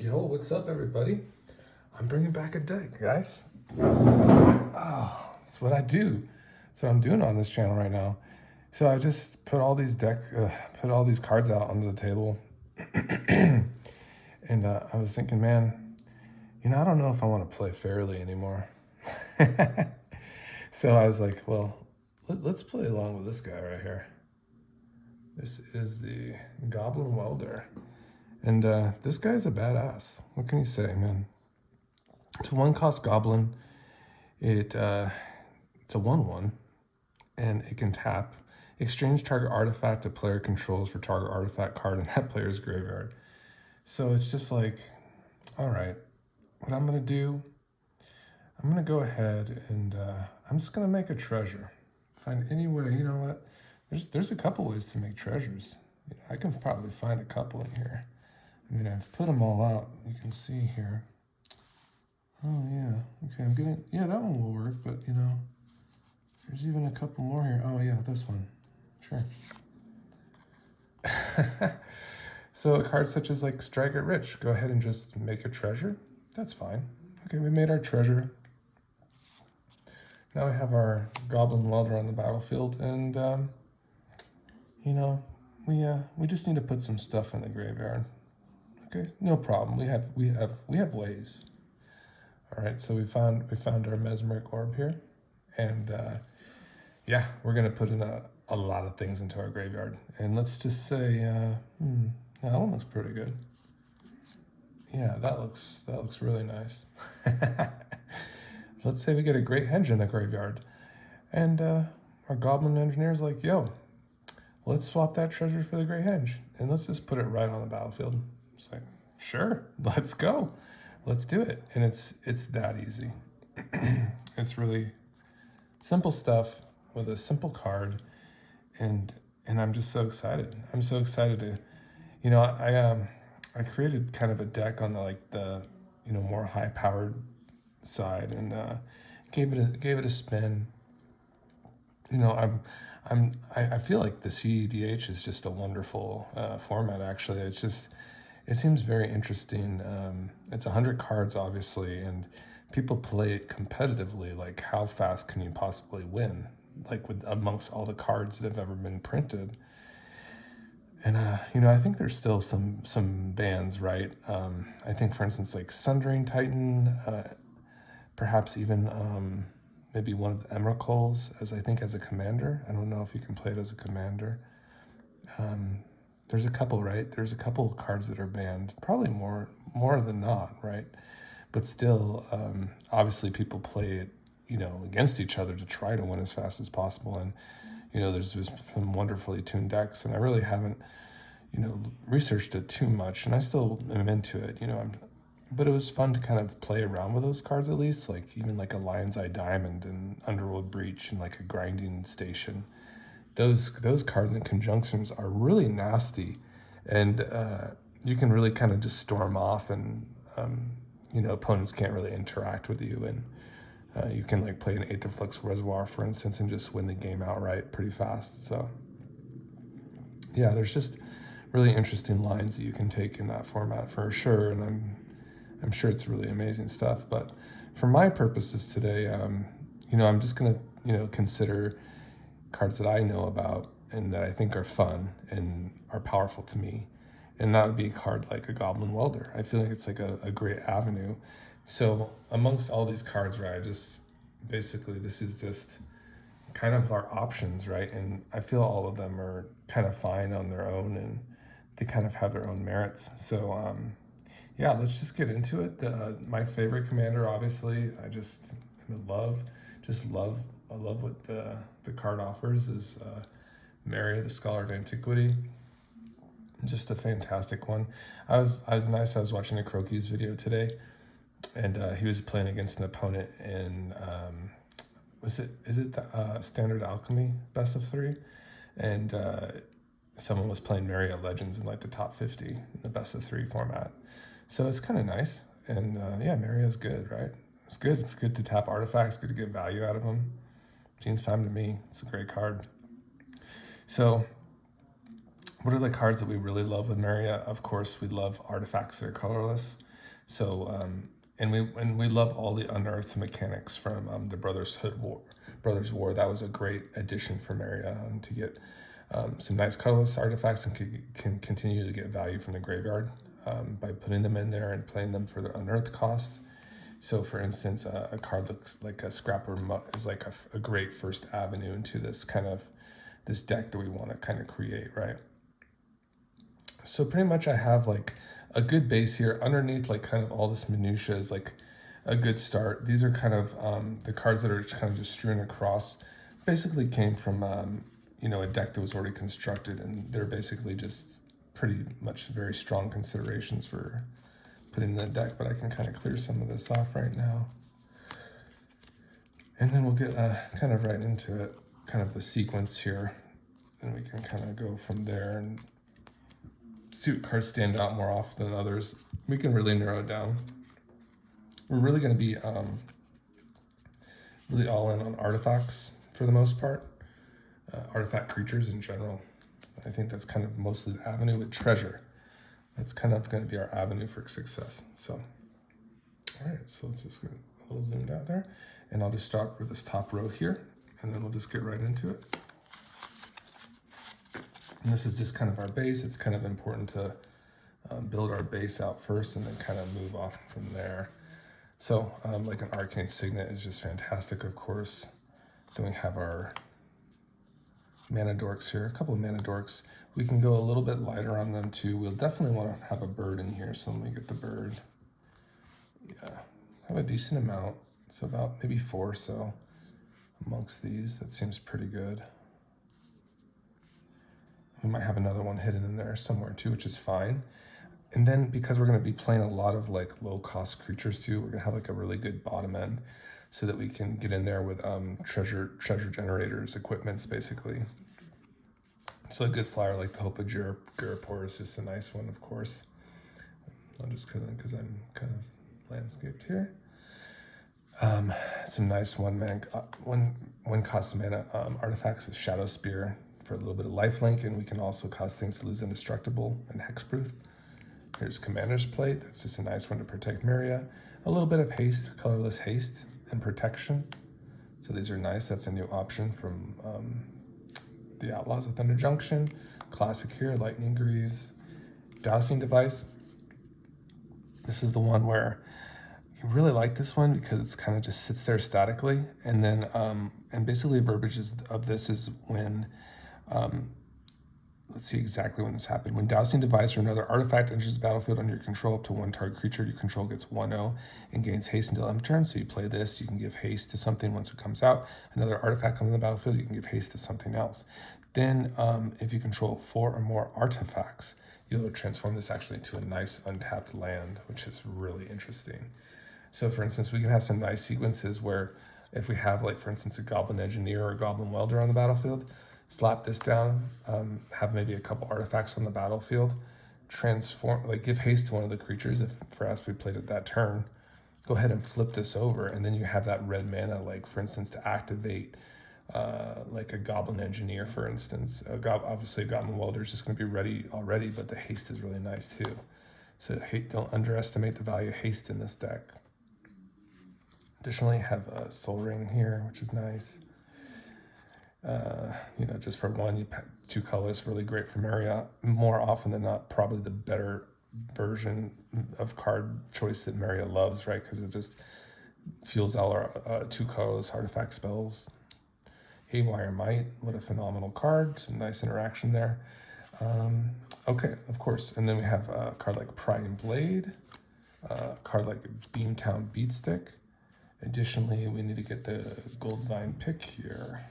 Yo, what's up, everybody? I'm bringing back a deck, guys. Oh, that's what I do. That's what I'm doing on this channel right now. So I just put all these cards out onto the table, and I was thinking, man, I don't know if I want to play fairly anymore. So I was like, well, let's play along with this guy right here. This is the Goblin Welder. And this guy's a badass. What can you say, man? It's a 1-cost goblin. It's a 1/1, and it can tap. Exchange target artifact a player controls for target artifact card in that player's graveyard. So it's just like, all right, what I'm going to do, I'm going to go ahead and I'm just going to make a treasure. Find any way, you know what? There's a couple ways to make treasures. I can probably find a couple in here. I mean, I've put them all out. You can see here. Oh, yeah. Okay, yeah, that one will work, but, there's even a couple more here. Oh, yeah, this one. Sure. So a card such as, like, Strike It Rich. Go ahead and just make a treasure. That's fine. Okay, we made our treasure. Now we have our Goblin Welder on the battlefield, and, we just need to put some stuff in the graveyard. Okay, no problem. We have ways. All right, so we found our mesmeric orb here, and yeah, we're gonna put in a lot of things into our graveyard. And let's just say, yeah, that one looks pretty good. Yeah, that looks really nice. Let's say we get a great henge in the graveyard, and our goblin engineer's like, yo, let's swap that treasure for the great henge, and let's just put it right on the battlefield. It's like, sure, let's go. Let's do it. And it's that easy. It's really simple stuff with a simple card, and I'm just so excited. I'm so excited to, I created kind of a deck on the more high powered side, and gave it a spin. I feel like the CEDH is just a wonderful format. Actually, it seems very interesting. It's 100 cards, obviously, and people play it competitively. Like, how fast can you possibly win? Like, with amongst all the cards that have ever been printed. And I think there's still some bans, right? I think, for instance, like Sundering Titan, perhaps even maybe one of the Emeralds as a commander. I don't know if you can play it as a commander. There's a couple, right? There's a couple of cards that are banned, probably more than not, right? But still, obviously people play it, against each other to try to win as fast as possible. And, there's some wonderfully tuned decks, and I really haven't, researched it too much, and I still am into it, but it was fun to kind of play around with those cards, at least, like even like a Lion's Eye Diamond and Underworld Breach and like a Grinding Station. Those cards in conjunctions are really nasty, and you can really kind of just storm off, and opponents can't really interact with you, and you can like play an Aetherflux Reservoir, for instance, and just win the game outright pretty fast. So yeah, there's just really interesting lines that you can take in that format for sure, and I'm sure it's really amazing stuff. But for my purposes today, I'm just gonna consider cards that I know about and that I think are fun and are powerful to me. And that would be a card like a Goblin Welder. I feel like it's like a great avenue. So amongst all these cards, right, this is just kind of our options, right? And I feel all of them are kind of fine on their own, and they kind of have their own merits. So yeah, let's just get into it. My favorite commander, obviously, I love what the card offers, is Meria, the Scholar of Antiquity. Just a fantastic one. I was watching a Croquis video today, and he was playing against an opponent in is it the Standard Alchemy Best of 3, and someone was playing Meria Legends in like the top 50 in the Best of 3 format. So it's kind of nice, and yeah, Meria's good, right? It's good to tap artifacts, good to get value out of them. Seems fine to me. It's a great card. So what are the cards that we really love with Meria? Of course, we love artifacts that are colorless. So and we love all the unearthed mechanics from the Brothers War. That was a great addition for Meria to get some nice colorless artifacts and can continue to get value from the graveyard by putting them in there and playing them for their unearthed cost. So, for instance, a card looks like a Scrapper is like a great first avenue into this deck that we want to kind of create, right? So pretty much I have like a good base here. Underneath like kind of all this minutia is like a good start. These are kind of the cards that are kind of just strewn across. Basically came from a deck that was already constructed, and they're basically just pretty much very strong considerations for putting in the deck. But I can kind of clear some of this off right now, and then we'll get kind of right into it, kind of the sequence here, and we can kind of go from there and see what cards stand out more often than others. We can really narrow it down. We're really going to be really all in on artifacts for the most part, artifact creatures in general. I think that's kind of mostly the avenue with treasure. That's kind of going to be our avenue for success. So, all right, so let's just get a little zoomed out there, and I'll just start with this top row here, and then we'll just get right into it. And this is just kind of our base. It's kind of important to build our base out first and then kind of move off from there. So like an Arcane Signet is just fantastic, of course. Then we have our Mana Dorks here, a couple of Mana Dorks. We can go a little bit lighter on them too. We'll definitely want to have a bird in here, so let me get the bird. Yeah, have a decent amount. So about maybe 4 or so amongst these. That seems pretty good. We might have another one hidden in there somewhere too, which is fine. And then because we're going to be playing a lot of like low cost creatures too, we're going to have like a really good bottom end so that we can get in there with treasure generators, equipments basically. So a good flyer like the Hope of Girapor is just a nice one, of course. I'll just because I'm kind of landscaped here. Some nice one cost mana artifacts is Shadow Spear for a little bit of lifelink, and we can also cause things to lose indestructible and hexproof. Here's Commander's Plate. That's just a nice one to protect Meria. A little bit of haste, colorless haste, and protection. So these are nice. That's a new option from the Outlaws of Thunder Junction. Classic here, Lightning Greaves. Dowsing Device. This is the one where you really like this one because it's kind of just sits there statically. And then, and basically verbiage of this is when, let's see exactly when this happened. When Dowsing Device or another artifact enters the battlefield under your control, up to one target creature you control gets 1/0 and gains haste until end turn. So you play this, you can give haste to something once it comes out. Another artifact comes on the battlefield, you can give haste to something else. Then if you control 4 or more artifacts, you'll transform this actually into a nice untapped land, which is really interesting. So for instance, we can have some nice sequences where if we have like, for instance, a Goblin Engineer or a Goblin Welder on the battlefield, slap this down, have maybe a couple artifacts on the battlefield, transform, like give haste to one of the creatures if perhaps we played it that turn, go ahead and flip this over, and then you have that red mana, like for instance, to activate like a Goblin Engineer, for instance. Obviously a Goblin Welder is just going to be ready already, but the haste is really nice too. So don't underestimate the value of haste in this deck. Additionally, have a Soul Ring here, which is nice. Just for one, you 2 colors, really great for Meria. More often than not, probably the better version of card choice that Meria loves, right? Because it just fuels all our 2 colorless artifact spells. Haywire Might, what a phenomenal card. Some nice interaction there. Okay, of course. And then we have a card like Prying Blade, a card like Beamtown Beatstick. Additionally, we need to get the Goldvine pick here.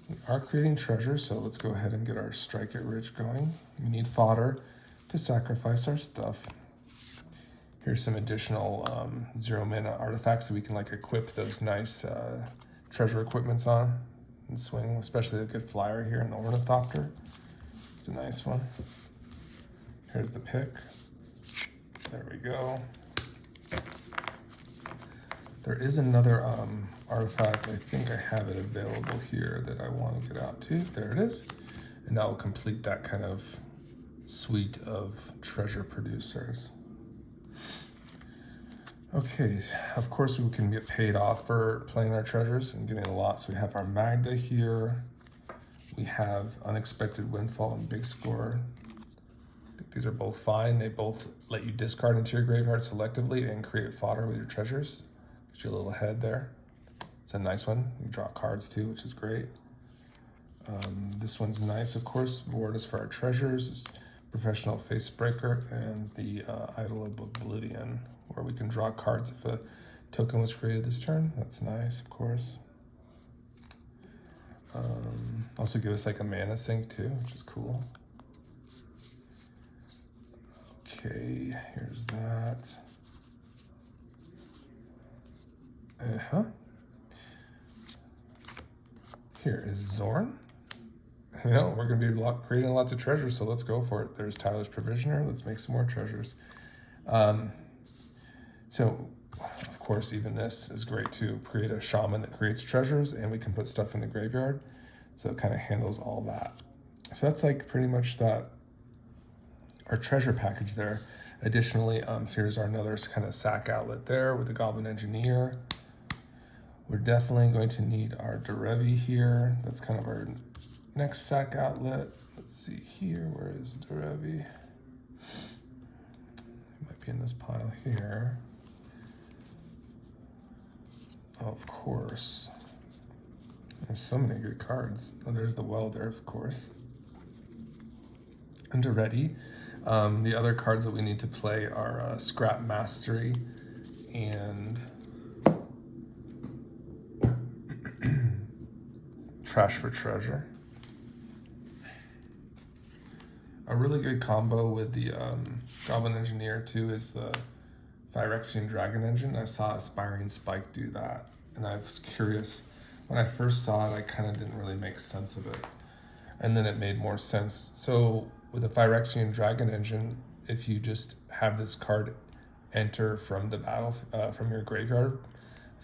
We are creating treasure, so let's go ahead and get our Strike It Rich going. We need fodder to sacrifice our stuff. Here's some additional 0 mana artifacts that we can like equip those nice treasure equipments on and swing, especially a good flyer here in the Ornithopter. It's a nice one. Here's the pick. There we go. There is another artifact, I think I have it available here that I want to get out to. There it is. And that will complete that kind of suite of treasure producers. Okay, of course we can get paid off for playing our treasures and getting a lot. So we have our Magda here. We have Unexpected Windfall and Big Score. I think these are both fine. They both let you discard into your graveyard selectively and create fodder with your treasures. Get your little head there. It's a nice one. You draw cards too, which is great. This one's nice, of course. Reward us for our treasures. It's Professional Face Breaker and the Idol of Oblivion, where we can draw cards if a token was created this turn. That's nice, of course. Also give us like a mana sink too, which is cool. Okay, here's that. Here is Zorn. You know, we're going to be creating lots of treasures, so let's go for it. There's Tyler's Provisioner. Let's make some more treasures. So, of course, even this is great to create a shaman that creates treasures, and we can put stuff in the graveyard. So it kind of handles all that. So that's like pretty much that, our treasure package there. Additionally, here's our another kind of sack outlet there with the Goblin Engineer. We're definitely going to need our Derevi here. That's kind of our next sack outlet. Let's see here, where is Derevi? It might be in this pile here. Oh, of course. There's so many good cards. Oh, there's the Welder, of course. And Derevi. The other cards that we need to play are Scrap Mastery and Trash for Treasure. A really good combo with the Goblin Engineer too is the Phyrexian Dragon Engine. I saw Aspiring Spike do that, and I was curious. When I first saw it, I kind of didn't really make sense of it, and then it made more sense. So with the Phyrexian Dragon Engine, if you just have this card enter from the battle, from your graveyard,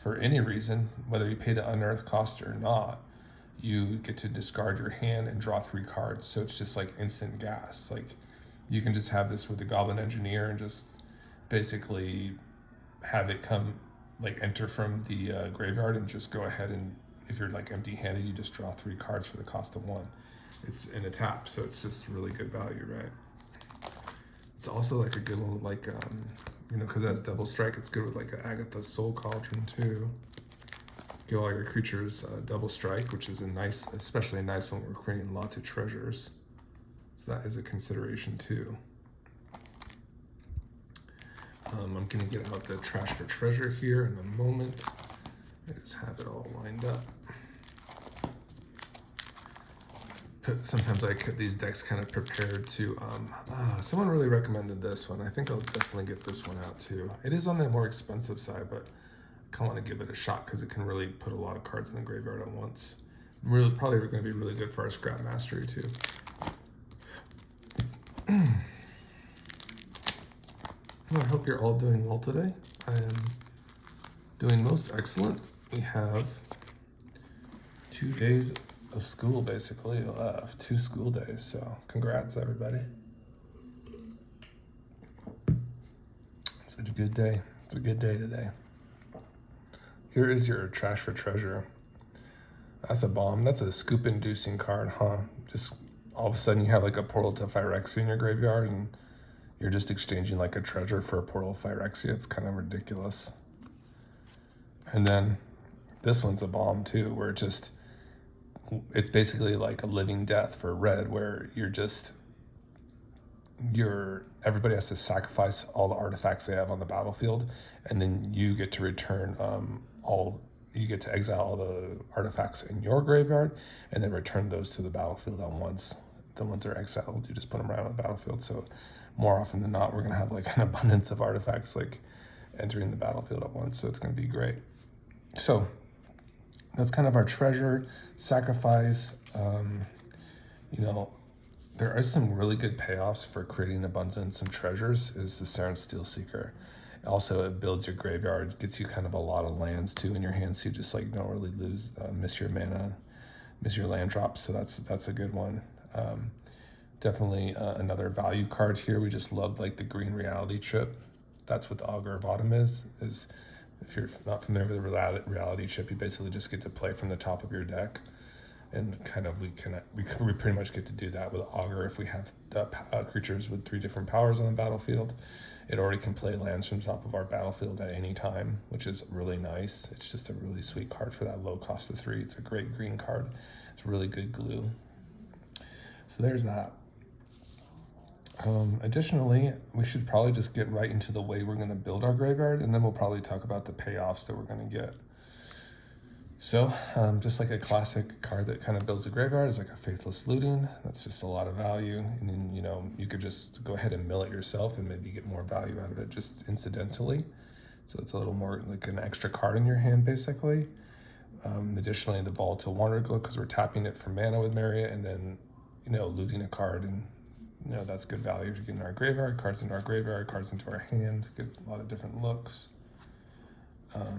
for any reason, whether you pay the unearth cost or not, you get to discard your hand and draw 3 cards. So it's just like instant gas. Like you can just have this with the Goblin Engineer and just basically have it come, like enter from the graveyard and just go ahead and, if you're like empty-handed, you just draw 3 cards for the cost of 1. It's in a tap, so it's just really good value, right? It's also like a good one with like, you know, because it has double strike, it's good with like an Agatha's Soul Cauldron too. Give all your creatures double strike, which is a nice, especially a nice one when we're creating lots of treasures. So that is a consideration too. I'm gonna get out the Trash for Treasure here in a moment. I just have it all lined up. Sometimes I get these decks kind of prepared to, someone really recommended this one. I think I'll definitely get this one out too. It is on the more expensive side, but I kind of want to give it a shot because it can really put a lot of cards in the graveyard at once. Really, probably going to be really good for our Scrap Mastery too. Well, I hope you're all doing well today. I am doing most excellent. We have 2 days of school basically left, 2 school days, so congrats everybody. It's a good day. It's a good day today. Here is your Trash for Treasure. That's a bomb. That's a scoop inducing card, huh? Just all of a sudden you have like a Portal to Phyrexia in your graveyard and you're just exchanging like a treasure for a Portal to Phyrexia. It's kind of ridiculous. And then this one's a bomb too, where it's basically like a living death for red, where everybody has to sacrifice all the artifacts they have on the battlefield, and then you get to return you get to exile all the artifacts in your graveyard and then return those to the battlefield at once. The ones that are exiled, you just put them right on the battlefield. So more often than not, we're gonna have like an abundance of artifacts like entering the battlefield at once. So it's gonna be great. So that's kind of our treasure sacrifice. You know, there are some really good payoffs for creating abundance and treasures is the Saren Steel Seeker. Also, it builds your graveyard, gets you kind of a lot of lands too in your hand, so you just like don't really miss your mana, miss your land drops. So that's a good one. Definitely another value card here. We just loved like the Green Reality Trip. That's what the augur bottom is if you're not familiar with the reality chip, you basically just get to play from the top of your deck. And kind of we pretty much get to do that with augur if we have the creatures with 3 different powers on the battlefield. It already can play lands from top of our battlefield at any time, which is really nice. It's just a really sweet card for that low cost of 3. It's a great green card. It's really good glue. So there's that. Additionally, we should probably just get right into the way we're going to build our graveyard, and then we'll probably talk about the payoffs that we're going to get. So, just like a classic card that kind of builds a graveyard is like a Faithless Looting. That's just a lot of value, and then, you know, you could just go ahead and mill it yourself and maybe get more value out of it just incidentally. So it's a little more like an extra card in your hand, basically. Additionally, the Volatile Wanderer, because we're tapping it for mana with Meria, and then, you know, looting a card, and you know, that's good value to get in our graveyard, cards into our graveyard, cards into our hand, get a lot of different looks.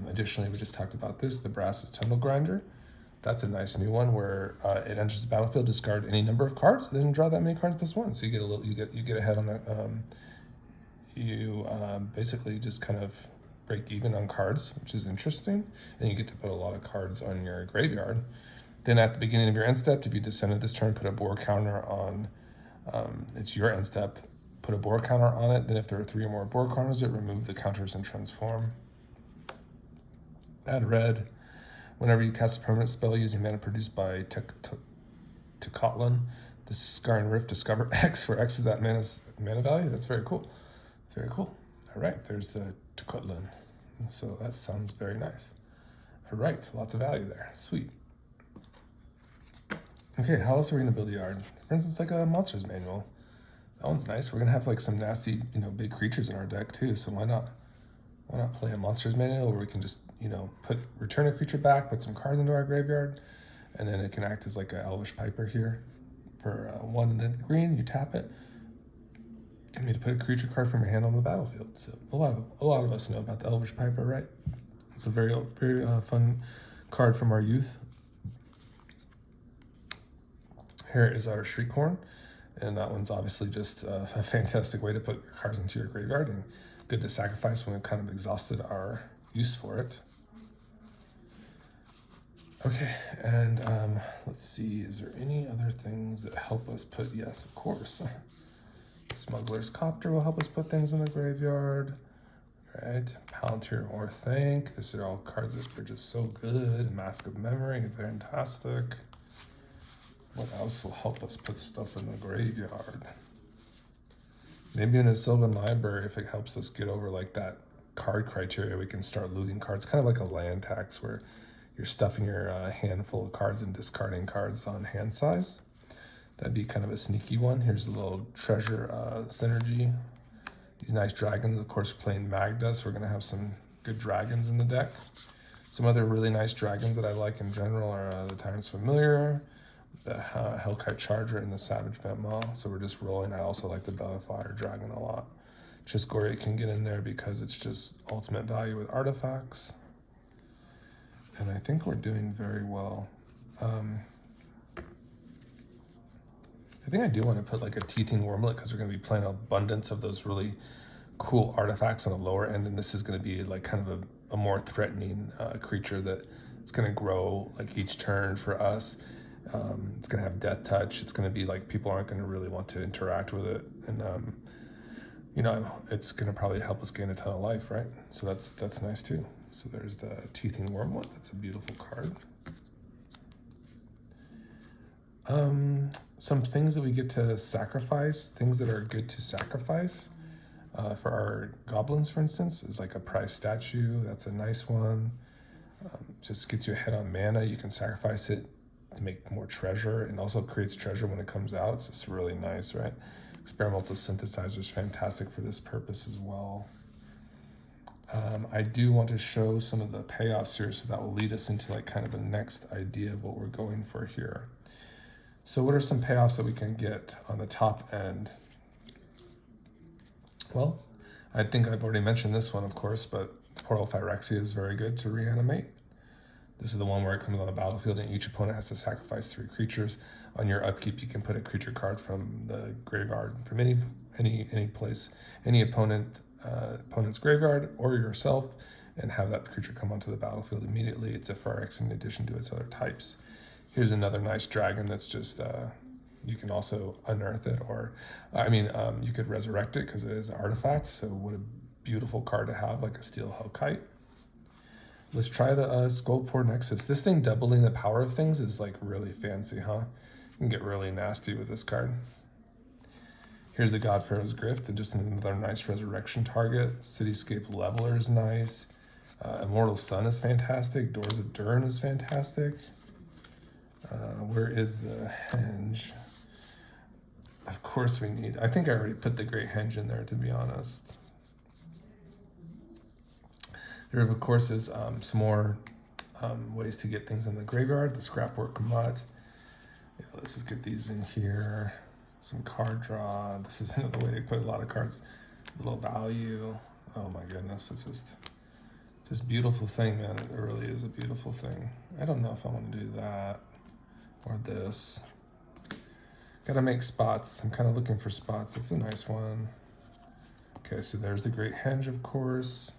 Additionally, we just talked about this, the Brass's Tunnel Grinder. That's a nice new one where it enters the battlefield, discard any number of cards, then draw that many cards +1. So you get a little, you get ahead on it. Basically just kind of break even on cards, which is interesting, and you get to put a lot of cards on your graveyard. Then at the beginning of your end step, if you descended this turn, put a board counter on. It's your end step. Put a board counter on it. Then if there are 3 or more board counters, it remove the counters and transform. Add red. Whenever you cast a permanent spell using mana produced by Tecotlan, the Scarring Rift, discover X, where X is that mana value. That's very cool. Very cool. All right, there's the Tecotlan. So that sounds very nice. All right, lots of value there. Sweet. Okay, how else are we going to build the yard? For instance, like a Monsters Manual. That one's nice. We're going to have like some nasty, you know, big creatures in our deck too, so why not? Why not play a Monsters Manual where we can just, you know, return a creature back, put some cards into our graveyard, and then it can act as like an Elvish Piper here. For 1 and then green, you tap it, and you need to put a creature card from your hand on the battlefield. So a lot of us know about the Elvish Piper, right? It's a very fun card from our youth. Here is our Shriekhorn, and that one's obviously just a fantastic way to put cards into your graveyard, and good to sacrifice when we've kind of exhausted our use for it. Okay, and let's see, is there any other things that help us put, yes, of course. Smuggler's Copter will help us put things in the graveyard, right? Palantir or Thank, these are all cards that are just so good. Mask of Memory, fantastic. What else will help us put stuff in the graveyard? Maybe in a Sylvan Library, if it helps us get over like that card criteria, we can start looting cards, kind of like a land tax where you're stuffing your hand full of cards and discarding cards on hand size. That'd be kind of a sneaky one. Here's a little treasure synergy. These nice dragons, of course, we're playing Magda, so we're gonna have some good dragons in the deck. Some other really nice dragons that I like in general are the Tyrant's Familiar, the Hellkite Charger, and the Savage Ventmaw. So we're just rolling. I also like the Bellfire Dragon a lot. Chiscoria can get in there because it's just ultimate value with artifacts. And I think we're doing very well. I think I do want to put like a Teething Wormlet because we're going to be playing abundance of those really cool artifacts on the lower end, and this is going to be like kind of a more threatening creature that it's going to grow like each turn for us. It's going to have Death Touch. It's going to be like people aren't going to really want to interact with it, and you know, it's going to probably help us gain a ton of life, right? So that's nice too. So there's the Teething Wormlet. That's a beautiful card. Some things that we get to sacrifice, things that are good to sacrifice for our goblins, for instance, is like a prize statue. That's a nice one. Just gets you ahead on mana. You can sacrifice it to make more treasure, and also creates treasure when it comes out. So it's really nice, right? Experimental Synthesizer is fantastic for this purpose as well. I do want to show some of the payoffs here, so that will lead us into like kind of the next idea of what we're going for here. So what are some payoffs that we can get on the top end? Well, I think I've already mentioned this one, of course, but Portal Phyrexia is very good to reanimate. This is the one where it comes on the battlefield and each opponent has to sacrifice 3 creatures. On your upkeep, you can put a creature card from the graveyard from any place. Any opponent opponent's graveyard or yourself and have that creature come onto the battlefield immediately. It's a Phyrex in addition to its other types. Here's another nice dragon that's just, you can also unearth it, or, you could resurrect it because it is an artifact. So what a beautiful card to have, like a Steel Hellkite. Let's try the Skullport Nexus. This thing doubling the power of things is like really fancy, huh? You can get really nasty with this card. Here's the God Pharaoh's Grift, and just another nice resurrection target. Cityscape Leveler is nice. Immortal Sun is fantastic. Doors of Durin is fantastic. Where is the henge? Of course we need, I think I already put the Great Henge in there, to be honest. There, of course, is some more ways to get things in the graveyard. The Scrapwork Mutt. Yeah, let's just get these in here. Some card draw. This is another way to put a lot of cards. Little value. Oh my goodness, it's just beautiful thing, man. It really is a beautiful thing. I don't know if I want to do that or this. Gotta make spots. I'm kind of looking for spots. That's a nice one. Okay, so there's the Great Henge, of course.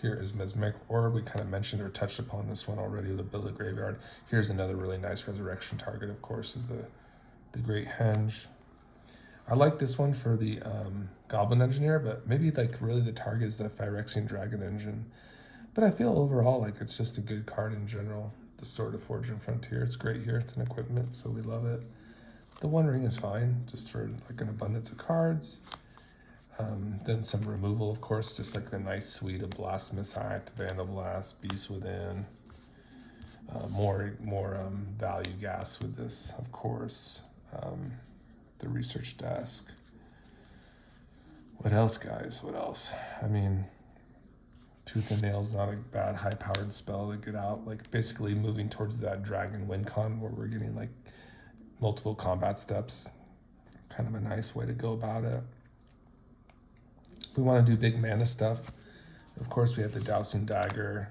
Here is Mesmeric Orb. We kind of mentioned or touched upon this one already, the Build a Graveyard. Here's another really nice resurrection target, of course, is the Great Henge. I like this one for the Goblin Engineer, but maybe like really the target is the Phyrexian Dragon Engine. But I feel overall like it's just a good card in general. The Sword of Fortune Frontier, it's great here. It's an equipment, so we love it. The One Ring is fine, just for like an abundance of cards. Then some removal, of course, just like the nice suite of Blasphemous Act, Vandal Blast, Beast Within. More value gas with this, of course. The Research Desk. What else, guys? What else? I mean, Tooth and Nail is not a bad high-powered spell to get out. Like basically moving towards that Dragon Win Con where we're getting like multiple combat steps. Kind of a nice way to go about it. If we want to do big mana stuff, of course we have the Dousing Dagger,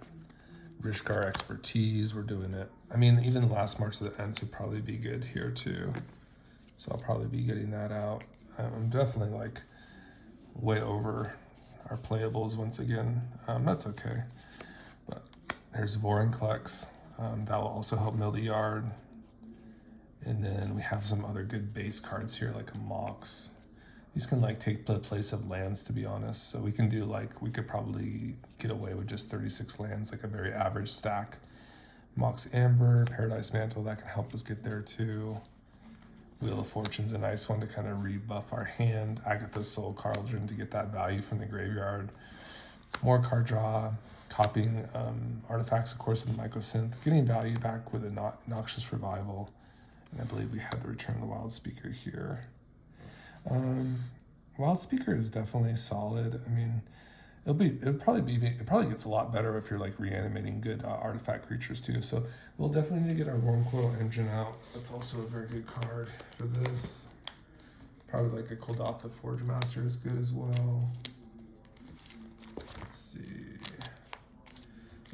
Rishkar Expertise. We're doing it. I mean, even Last Marks of the Ents would probably be good here too. So I'll probably be getting that out. I'm definitely like way over our playables once again. That's okay. But there's Vorinclex. That will also help mill the yard. And then we have some other good base cards here, like a Mox. These can like take the place of lands, to be honest. So we can do like, we could probably get away with just 36 lands, like a very average stack. Mox Amber, Paradise Mantle, that can help us get there too. Wheel of Fortune's a nice one to kind of rebuff our hand. Agatha's Soul Cauldron to get that value from the graveyard. More card draw, copying artifacts, of course, with the Mycosynth. Getting value back with a Noxious Revival. And I believe we had the Return of the Wild Speaker here. Wild Speaker is definitely solid. I mean, it probably gets a lot better if you're like reanimating good artifact creatures too. So we'll definitely need to get our Wormcoil Engine out. That's also a very good card for this. Probably like a Koldatha Forge Master is good as well. Let's see.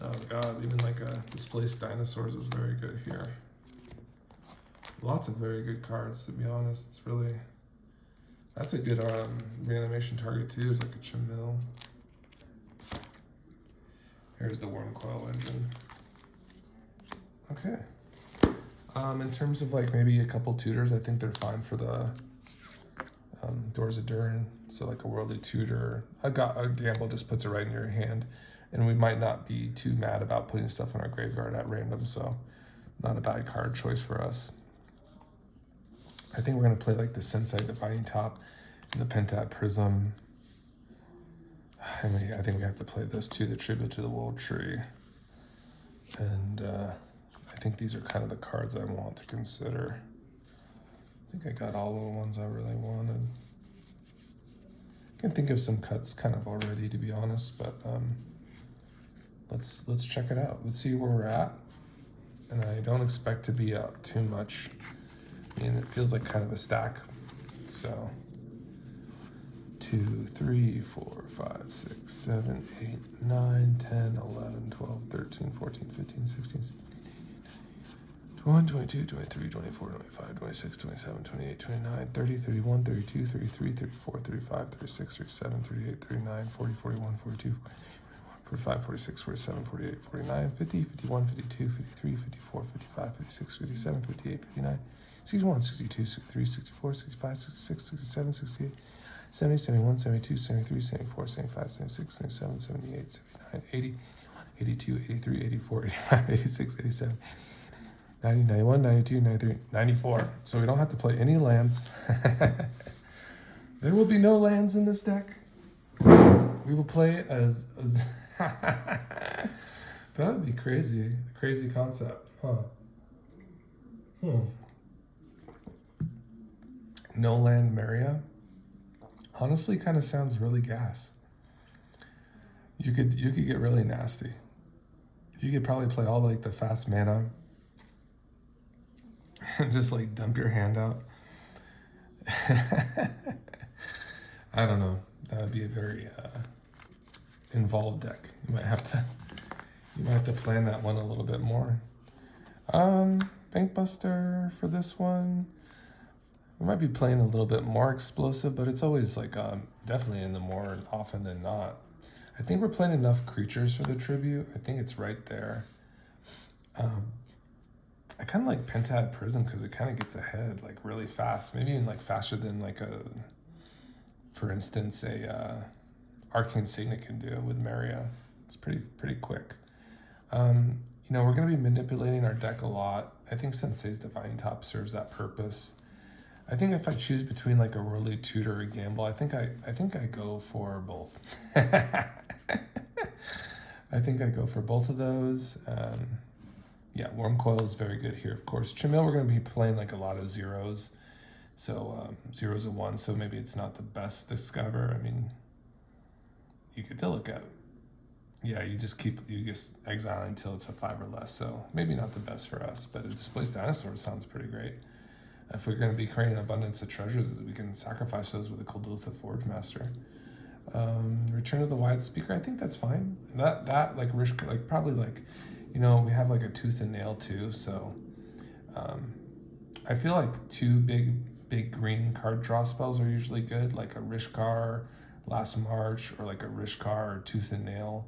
Oh god, even like a Displaced Dinosaurs is very good here. Lots of very good cards, to be honest. It's really, that's a good reanimation target too, is like a Chamil. Here's the Wormcoil Engine. Okay. In terms of like maybe a couple tutors, I think they're fine for the Doors of Durin. So like a Worldly Tutor. A Gamble just puts it right in your hand. And we might not be too mad about putting stuff in our graveyard at random, so not a bad card choice for us. I think we're going to play like the Sensei Defining Top and the Pentat Prism. I mean, I think we have to play this too, the Tribute to the World Tree. And I think these are kind of the cards I want to consider. I think I got all the ones I really wanted. I can think of some cuts kind of already, to be honest, but let's check it out. Let's see where we're at. And I don't expect to be up too much. I mean, it feels like kind of a stack. So 2, 3, 4, 5, 6, 7, 8, 9, 10, 11, 12, 13, 14, 15, 16, 17, 21, 22, 23, 24, 25, 26, 27, 28, 29, 30, 31, 32, 33, 34, 35, 36, 37, 38, 39, 40, 41, 42, 45, 46, 47, 48, 49, 50, 51, 52, 53, 54, 55, 56, 57, 58, 59, 61, 62, 63, 64, 65, 66, 67, 68, 70, 71, 72, 73, 74, 75, 76, 77, 78, 79, 80, 82, 83, 84, 85, 86, 87, 90, 91, 92, 93, 94. So we don't have to play any lands. There will be no lands in this deck. We will play it as that would be crazy. Crazy concept, huh? No land Meria. Honestly, kind of sounds really gas. You could get really nasty. You could probably play all like the fast mana and just like dump your hand out. I don't know. That would be a very involved deck. You might have to plan that one a little bit more. Bankbuster for this one. We might be playing a little bit more explosive, but it's always like definitely in the more often than not. I think we're playing enough creatures for the tribute. I think it's right there. I kind of like Pentad Prism because it kind of gets ahead like really fast. Maybe even like faster than like for instance, a Arcane Signet can do with Meria. It's pretty quick. We're going to be manipulating our deck a lot. I think Sensei's Divine Top serves that purpose. I think if I choose between like a Rolly Tutor or a Gamble, I think I go for both. I think I go for both of those. Worm Coil is very good here, of course. Chimil, we're going to be playing like a lot of zeros. So zeros and ones, so maybe it's not the best Discover. I mean, you could look at, you just exile until it's a 5 or less. So maybe not the best for us, but a Displaced Dinosaur sounds pretty great. If we're going to be creating an abundance of treasures, we can sacrifice those with a Kuldotha Forge Master. Return of the Wide Speaker, I think that's fine. That like risk, like probably like, we have like a Tooth and Nail too. So I feel like two big green card draw spells are usually good, like a Rishkar, Last March, or like a Rishkar or Tooth and Nail.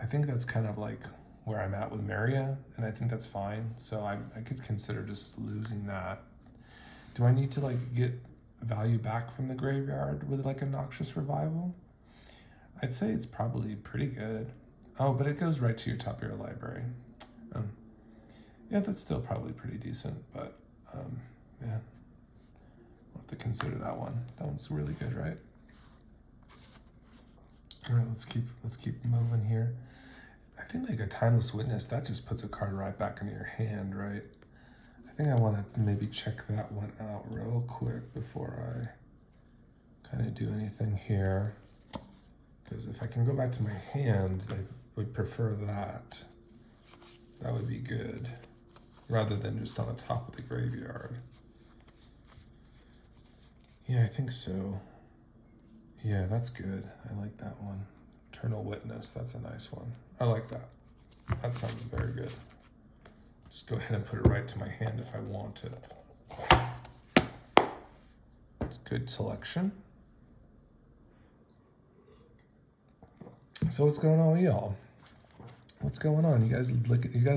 I think that's kind of like where I'm at with Meria, and I think that's fine. So I could consider just losing that. Do I need to like get value back from the graveyard with like a Noxious Revival? I'd say it's probably pretty good. Oh, but it goes right to your top of your library. That's still probably pretty decent, but we'll have to consider that one. That one's really good, right? All right, let's keep moving here. I think like a Timeless Witness, that just puts a card right back into your hand, right? I think I want to maybe check that one out real quick before I kind of do anything here. Because if I can go back to my hand, I would prefer that. That would be good, rather than just on the top of the graveyard. Yeah, I think so. Yeah, that's good. I like that one. Eternal Witness, that's a nice one. I like that. That sounds very good. Just go ahead and put it right to my hand if I want it. It's good selection. So what's going on with y'all? What's going on? You guys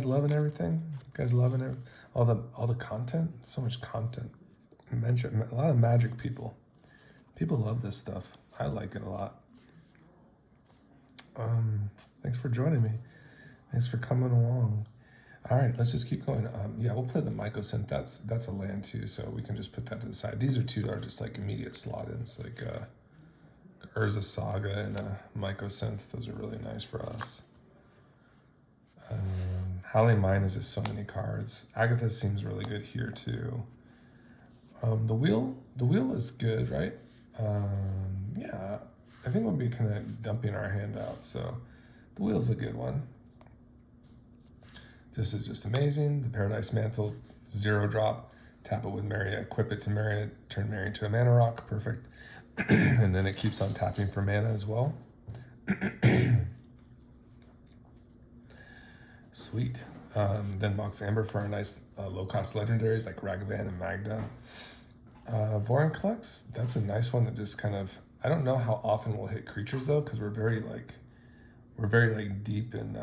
loving everything? You guys loving all the content? So much content. A lot of Magic people. People love this stuff. I like it a lot. Thanks for joining me. Thanks for coming along. All right, let's just keep going. We'll play the Mycosynth. That's a land too, so we can just put that to the side. These are two that are just like immediate slot-ins, like Urza Saga and Mycosynth. Those are really nice for us. Howling Mine is just so many cards. Agatha seems really good here too. The wheel is good, right? I think we'll be kind of dumping our hand out, so the wheel's a good one. This is just amazing. The Paradise Mantle, 0 drop, tap it with Meria, equip it to Meria, turn Meria into a mana rock, perfect. And then it keeps on tapping for mana as well. Sweet. Then Mox Amber for our nice low-cost legendaries like Ragavan and Magda. Vorinclex, that's a nice one that just kind of, I don't know how often we'll hit creatures though, because we're very like deep in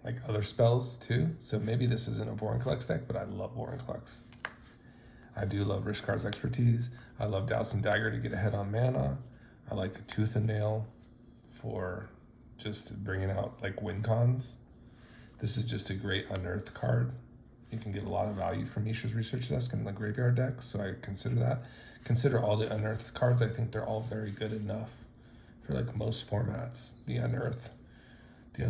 like other spells too. So maybe this isn't a Vorinclex deck, but I love Vorinclex. I do love Rishkar's Expertise. I love Douse and Dagger to get ahead on mana. I like Tooth and Nail for just bringing out like win cons. This is just a great unearthed card. You can get a lot of value from Mishra's Research Desk in the graveyard deck, so I consider that. Consider all the unearthed cards. I think they're all very good enough for like most formats. The unearthed, the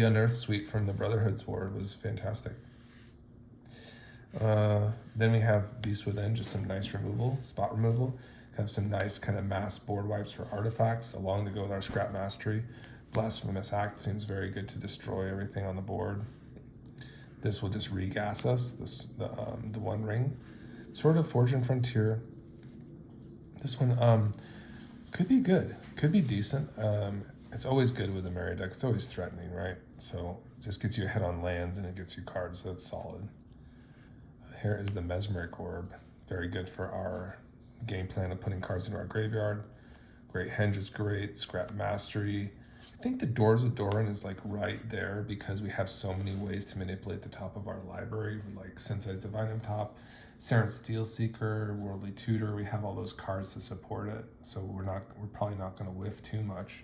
unearthed suite from the Brotherhood's Ward was fantastic. Then we have Beast Within, just some nice removal, spot removal. Have some nice kind of mass board wipes for artifacts, along to go with our Scrap Mastery. Blasphemous Act seems very good to destroy everything on the board. This will just regas us, the One Ring. Sword of Fortune Frontier. This one could be good, could be decent. It's always good with the Meria deck. It's always threatening, right? So it just gets you ahead on lands and it gets you cards, so it's solid. Here is the Mesmeric Orb. Very good for our game plan of putting cards into our graveyard. Great Henge is great. Scrap Mastery. I think the Doors of Doran is like right there because we have so many ways to manipulate the top of our library, like Sensei's Divinum top, Saren's Steel Seeker, Worldly Tutor. We have all those cards to support it, so we're probably not going to whiff too much.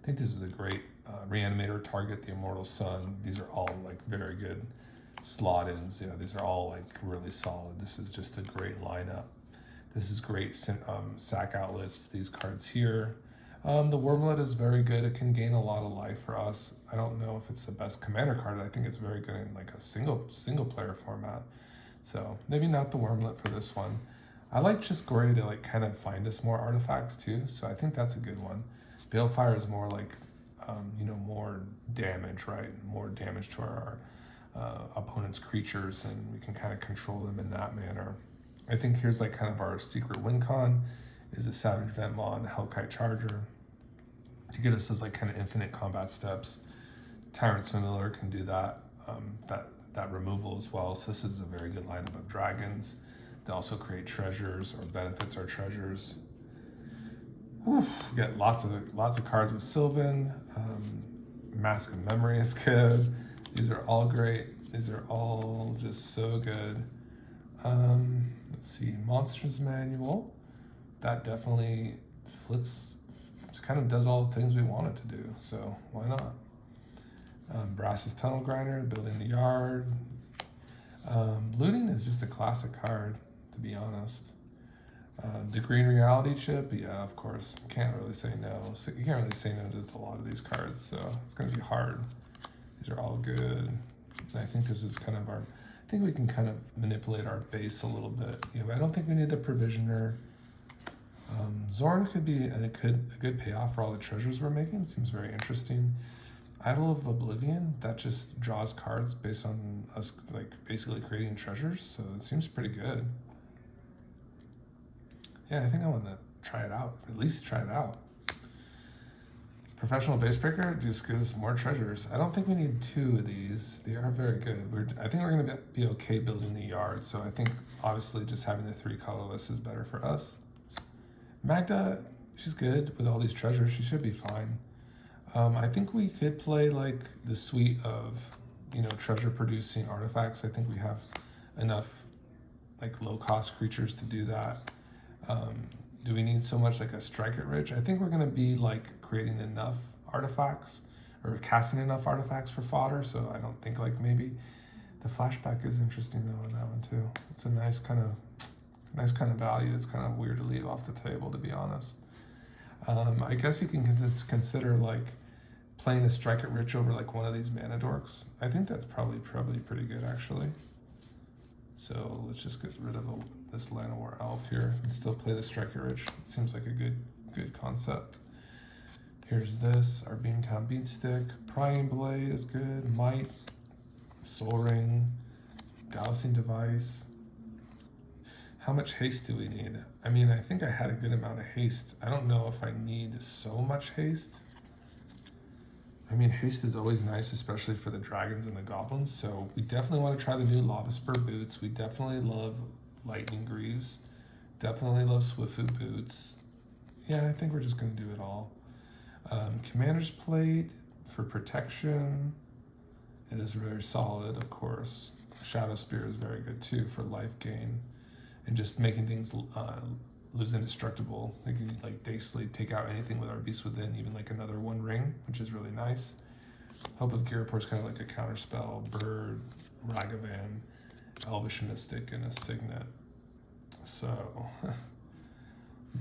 I think this is a great reanimator target, the Immortal Sun. These are all like very good slot-ins. You know, these are all like really solid. This is just a great lineup. This is great sack outlets, these cards here. The Wormlet is very good. It can gain a lot of life for us. I don't know if it's the best commander card. I think it's very good in like a single player format. So maybe not the Wormlet for this one. I like just Gory to like kind of find us more artifacts too. So I think that's a good one. Balefire is more like, more damage, right? More damage to our opponent's creatures, and we can kind of control them in that manner. I think here's like kind of our secret win con is the Savage Ventmaw and the Hellkite Charger to get us those like kind of infinite combat steps. Tyrant Familiar can do that, that removal as well. So this is a very good lineup of dragons. They also create treasures or benefits our treasures. We got lots of cards with Sylvan. Mask of Memory is good. These are all great. These are all just so good. Let's see, Monsters Manual. That definitely kind of does all the things we want it to do. So why not? Brass's Tunnel Grinder, Building the Yard. Looting is just a classic card, to be honest. The Green Reality Chip, yeah, of course. Can't really say no. So you can't really say no to a lot of these cards, so it's going to be hard. These are all good. And I think this is kind of I think we can kind of manipulate our base a little bit. I don't think we need the Provisioner. Zorn could be a good payoff for all the treasures we're making. Seems very interesting. Idol of Oblivion, that just draws cards based on us like basically creating treasures, so it seems pretty good. Yeah, I think I want to try it out, at least try it out. Professional Basebreaker just gives us more treasures. I don't think we need two of these. They are very good. I think we're going to be okay building the yard, so I think obviously just having the 3 colorless is better for us. Magda, she's good with all these treasures. She should be fine. I think we could play like the suite of, treasure producing artifacts. I think we have enough like low cost creatures to do that. Do we need so much like a Strike It Rich? I think we're going to be like creating enough artifacts or casting enough artifacts for fodder. So I don't think like maybe the flashback is interesting though on that one too. It's a nice kind of value. It's kind of weird to leave off the table, to be honest. I guess you can consider like playing a Strike It Rich over like one of these Mana Dorks. I think that's probably pretty good actually. So let's just get rid of this Llanowar Elf here and still play the Strike It Rich. It seems like a good concept. Here's this, our Beamtown Beatstick. Prying Blade is good. Might, Soul Ring, Dowsing Device. How much haste do we need? I mean, I think I had a good amount of haste. I don't know if I need so much haste. I mean, haste is always nice, especially for the dragons and the goblins. So we definitely want to try the new lava spur boots. We definitely love lightning greaves. Definitely love swiftfoot boots. Yeah, I think we're just going to do it all. Commander's plate for protection. It is very solid, of course. Shadow spear is very good too for life gain and just making things lose indestructible. They can like basically take out anything with our beast within, even like another one ring, which is really nice. Hope of Girapur is kind of like a counterspell. Bird, Ragavan, Elvish Mystic, and a Signet. So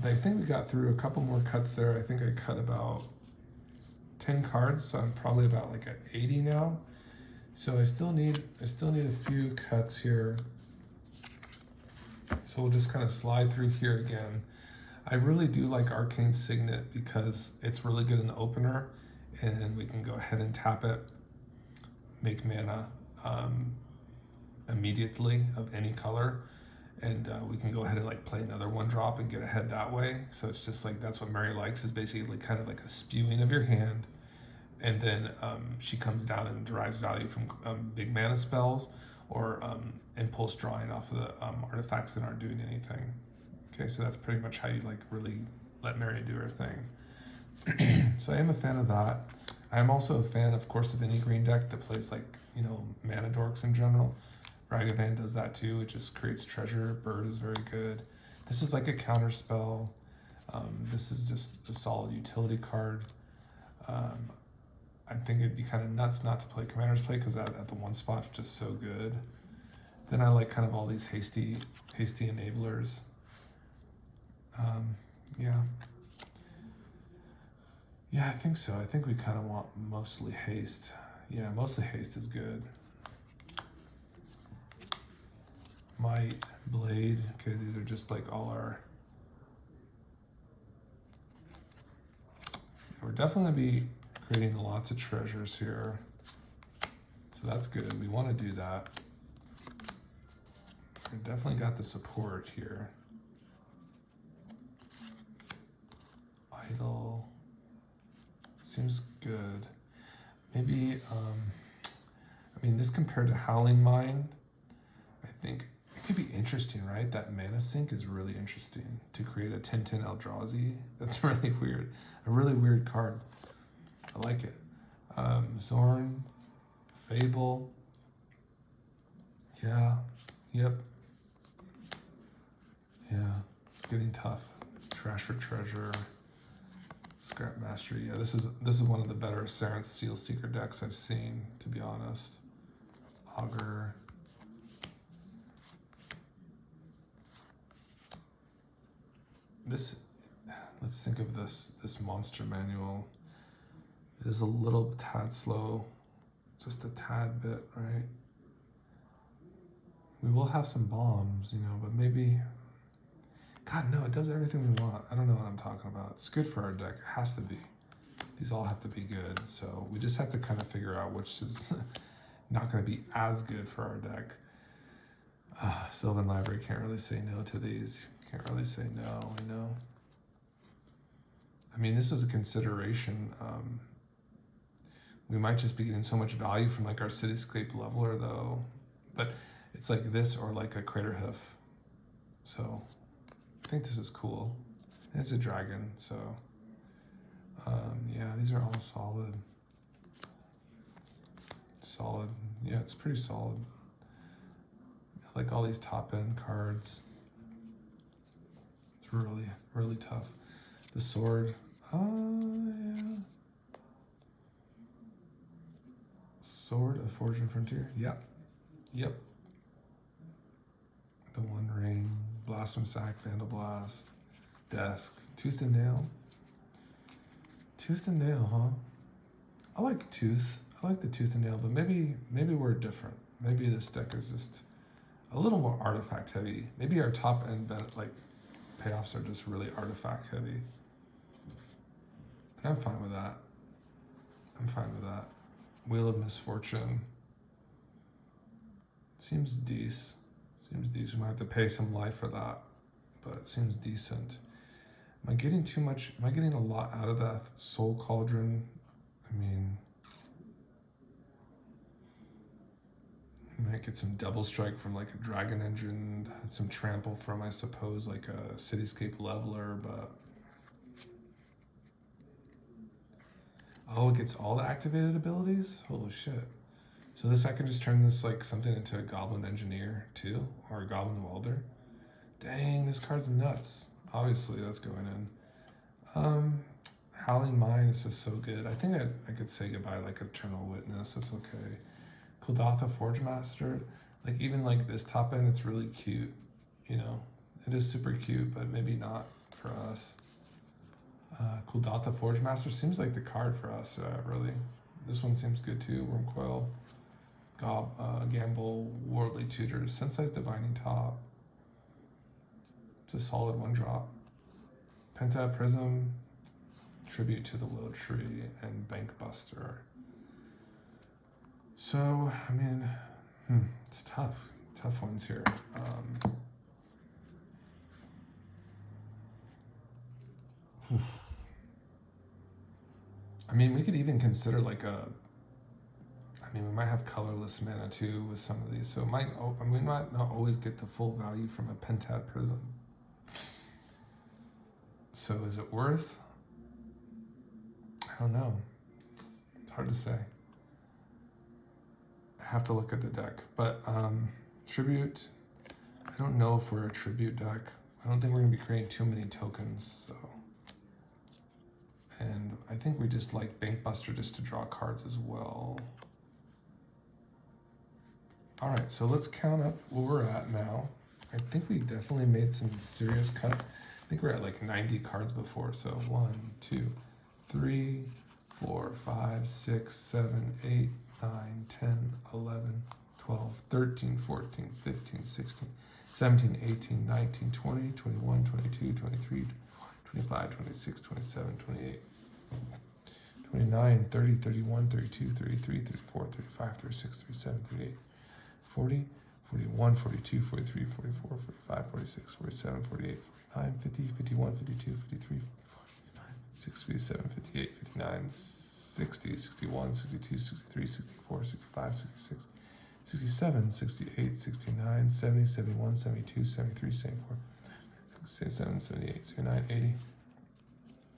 I think we got through a couple more cuts there. I think I cut about 10 cards, so I'm probably about like at 80 now. So I still need a few cuts here. So we'll just kind of slide through here again. I really do like Arcane Signet because it's really good in the opener, and we can go ahead and tap it, make mana immediately of any color, and we can go ahead and like play another 1-drop and get ahead that way. So it's just like that's what Meria likes, is basically kind of like a spewing of your hand, and then she comes down and derives value from big mana spells or impulse drawing off of the artifacts that aren't doing anything. Okay, so that's pretty much how you like really let Meria do her thing. So I am a fan of that. I'm also a fan, of course, of any green deck that plays like, you know, mana dorks in general. Ragavan does that too. It just creates treasure. Bird is very good. This is like a counter spell. This is just a solid utility card. I think it'd be kind of nuts not to play Commander's Plate because at the one spot it's just so good. Then I like kind of all these hasty enablers. Yeah, I think so. I think we kind of want mostly haste. Yeah, mostly haste is good. Might, Blade. Okay, these are just like all our... We're definitely going to be creating lots of treasures here. So that's good. We want to do that. We definitely got the support here. Idle. Seems good. Maybe, I mean, this compared to Howling Mine, I think it could be interesting, right? That mana sink is really interesting to create a 10/10 Eldrazi. That's really weird. A really weird card. I like it. Zorn, Fable. Yeah, yep. Yeah, it's getting tough. Trash for Treasure. Scrap Mastery. Yeah, this is one of the better Saren's Seal Seeker decks I've seen, to be honest. Augur. Let's think of this monster manual. It is a little tad slow, just a tad bit, right? We will have some bombs, you know, but maybe... God, no, it does everything we want. I don't know what I'm talking about. It's good for our deck. It has to be. These all have to be good. So we just have to kind of figure out which is not going to be as good for our deck. Sylvan Library can't really say no to these. Can't really say no, I know. I mean, this is a consideration. We might just be getting so much value from like our Cityscape Leveler though. But it's like this or like a Crater Hoof. So I think this is cool. It's a dragon, so yeah, these are all solid. Solid. Yeah, it's pretty solid. I like all these top end cards. It's really, really tough. The sword. Yeah. Sword of Fortune Frontier. Yep. Yep. The One Ring. Blossom Sack, Vandal Blast. Desk. Tooth and Nail. Tooth and Nail, huh? I like Tooth. I like the Tooth and Nail, but maybe we're different. Maybe this deck is just a little more artifact heavy. Maybe our top end like payoffs are just really artifact heavy. And I'm fine with that. I'm fine with that. Wheel of Misfortune. Seems decent. Seems decent. We might have to pay some life for that, but it seems decent. Am I getting too much? Am I getting a lot out of that Soul Cauldron? I mean, Might get some double strike from like a dragon engine, some trample from, I suppose, like a cityscape leveler, but oh, it gets all the activated abilities? Holy shit. So this, I can just turn this like something into a goblin engineer too, or a goblin welder. Dang, this card's nuts. Obviously that's going in. Howling Mine is just so good. I think I could say goodbye like Eternal Witness. That's okay. Kuldotha Forge Master. Like even like this top end, it's really cute. You know, it is super cute, but maybe not for us. Kuldotha Forge Master seems like the card for us, really. This one seems good too. Wormcoil, Gamble, Worldly Tutor, Sensei's Divining Top. It's a solid one drop. Penta Prism, Tribute to the Will Tree, and Bank Buster. So, I mean, it's tough. Tough ones here. I mean, we could even consider like we might have colorless mana too with some of these. So we might not always get the full value from a Pentad Prism. So is it worth? I don't know. It's hard to say. I have to look at the deck. But Tribute, I don't know if we're a Tribute deck. I don't think we're going to be creating too many tokens. So, and I think we just like Bank Buster just to draw cards as well. All right, so let's count up where we're at now. I think we definitely made some serious cuts. I think we're at like 90 cards before. So 1, 2, 3, 4, 5, 6, 7, 8, 9, 10, 11, 12, 13, 14, 15, 16, 17, 18, 19, 20, 21, 22, 23, 25, 26, 27, 28, 29, 30, 31, 32, 33, 34, 35, 36, 37, 38, 40, 41, 42, 43, 44, 45, 46, 47, 48, 49, 50, 51, 52, 53, 57, 58, 59, 60, 61, 62, 63, 64, 65, 66, 67, 68, 69, 70, 71, 72, 73, 74, 77, 78, 79, 80,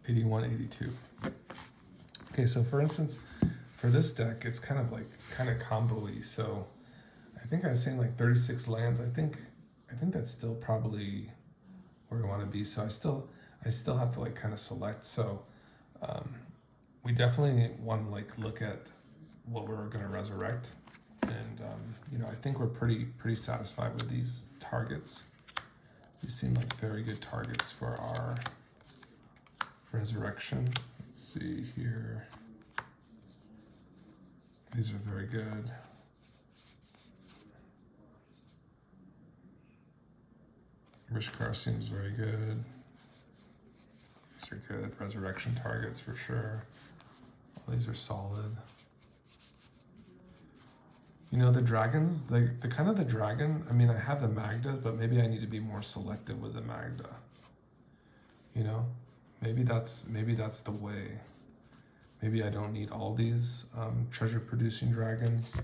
81, 82. Okay, so for instance, for this deck, it's kind of combo-y. So I think I was saying like 36 lands. I think that's still probably where we want to be. So I still have to like kind of select. So we definitely want to like look at what we're going to resurrect, and I think we're pretty satisfied with these targets. These seem like very good targets for our resurrection. Let's see here. These are very good. Rishkar seems very good. These are good resurrection targets for sure. These are solid. The dragons, the kind of the dragon, I mean, I have the Magdas, but maybe I need to be more selective with the Magda. Maybe that's the way. Maybe I don't need all these treasure producing dragons.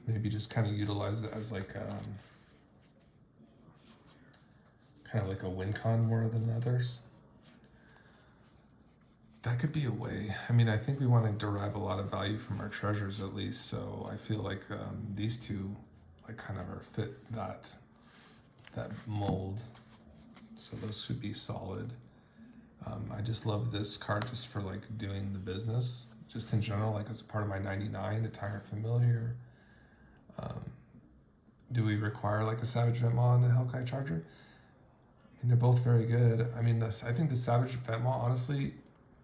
Maybe just kind of utilize it as like kind of like a win con more than others. That could be a way. I mean, I think we want to derive a lot of value from our treasures at least. So I feel like these two like kind of are fit that mold. So those should be solid. I just love this card just for like doing the business, just in general, like as a part of my 99, the Tyrant Familiar. Do we require like a Savage Ventmaw and a Hellkite Charger? I mean, they're both very good. I mean, I think the Savage Ventmaw, honestly,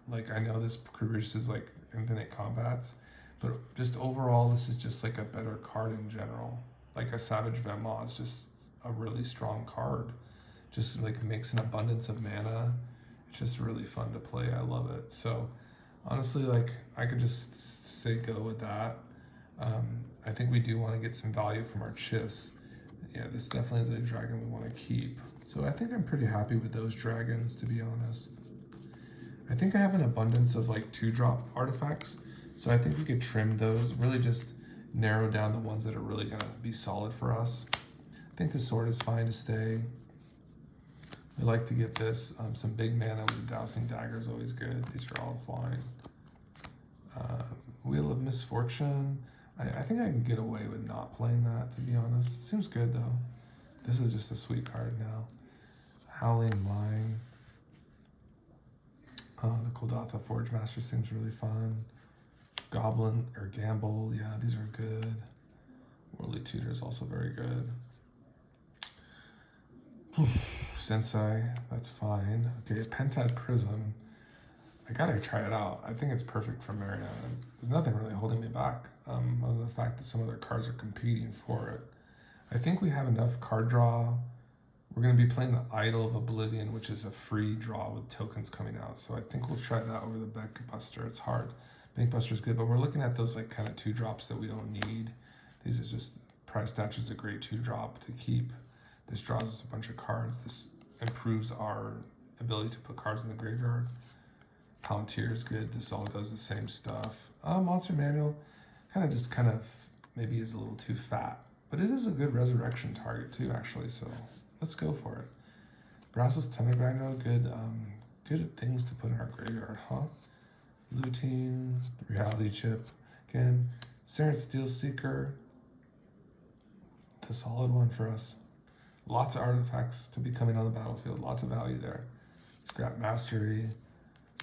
like I know this produces like infinite combats, but just overall, this is just like a better card in general. Like a Savage Ventmaw is just a really strong card. Just like makes an abundance of mana. It's just really fun to play. I love it. So honestly, like I could just say go with that. I think we do want to get some value from our Chiss. Yeah, this definitely is a dragon we want to keep. So I think I'm pretty happy with those dragons, to be honest. I think I have an abundance of like 2-drop artifacts. So I think we could trim those, really just narrow down the ones that are really going to be solid for us. I think the sword is fine to stay. We like to get this. Some big mana with the Dowsing Dagger is always good. These are all fine. Wheel of Misfortune. I think I can get away with not playing that, to be honest. Seems good, though. This is just a sweet card now. Howling Mine. The Koldatha Forge Master seems really fun. Goblin or Gamble, yeah, these are good. Worldly Tutor is also very good. Sensei, that's fine. Okay, Pentad Prism. I gotta try it out. I think it's perfect for Meria. There's nothing really holding me back, other than the fact that some of their cards are competing for it. I think we have enough card draw. We're going to be playing the Idol of Oblivion, which is a free draw with tokens coming out. So I think we'll try that over the Bankbuster. It's hard. Bankbuster is good, but we're looking at those like kind of 2-drops that we don't need. These is just Prize Statue is a great 2-drop to keep. This draws us a bunch of cards. This improves our ability to put cards in the graveyard. Palantir is good. This all does the same stuff. Monster Manual kind of maybe is a little too fat, but it is a good resurrection target too, actually. So let's go for it. Brassus Tenegrindo, good things to put in our graveyard, huh? Lutein, Reality Chip, again. Serent Steel Seeker, it's a solid one for us. Lots of artifacts to be coming on the battlefield, lots of value there. Scrap Mastery,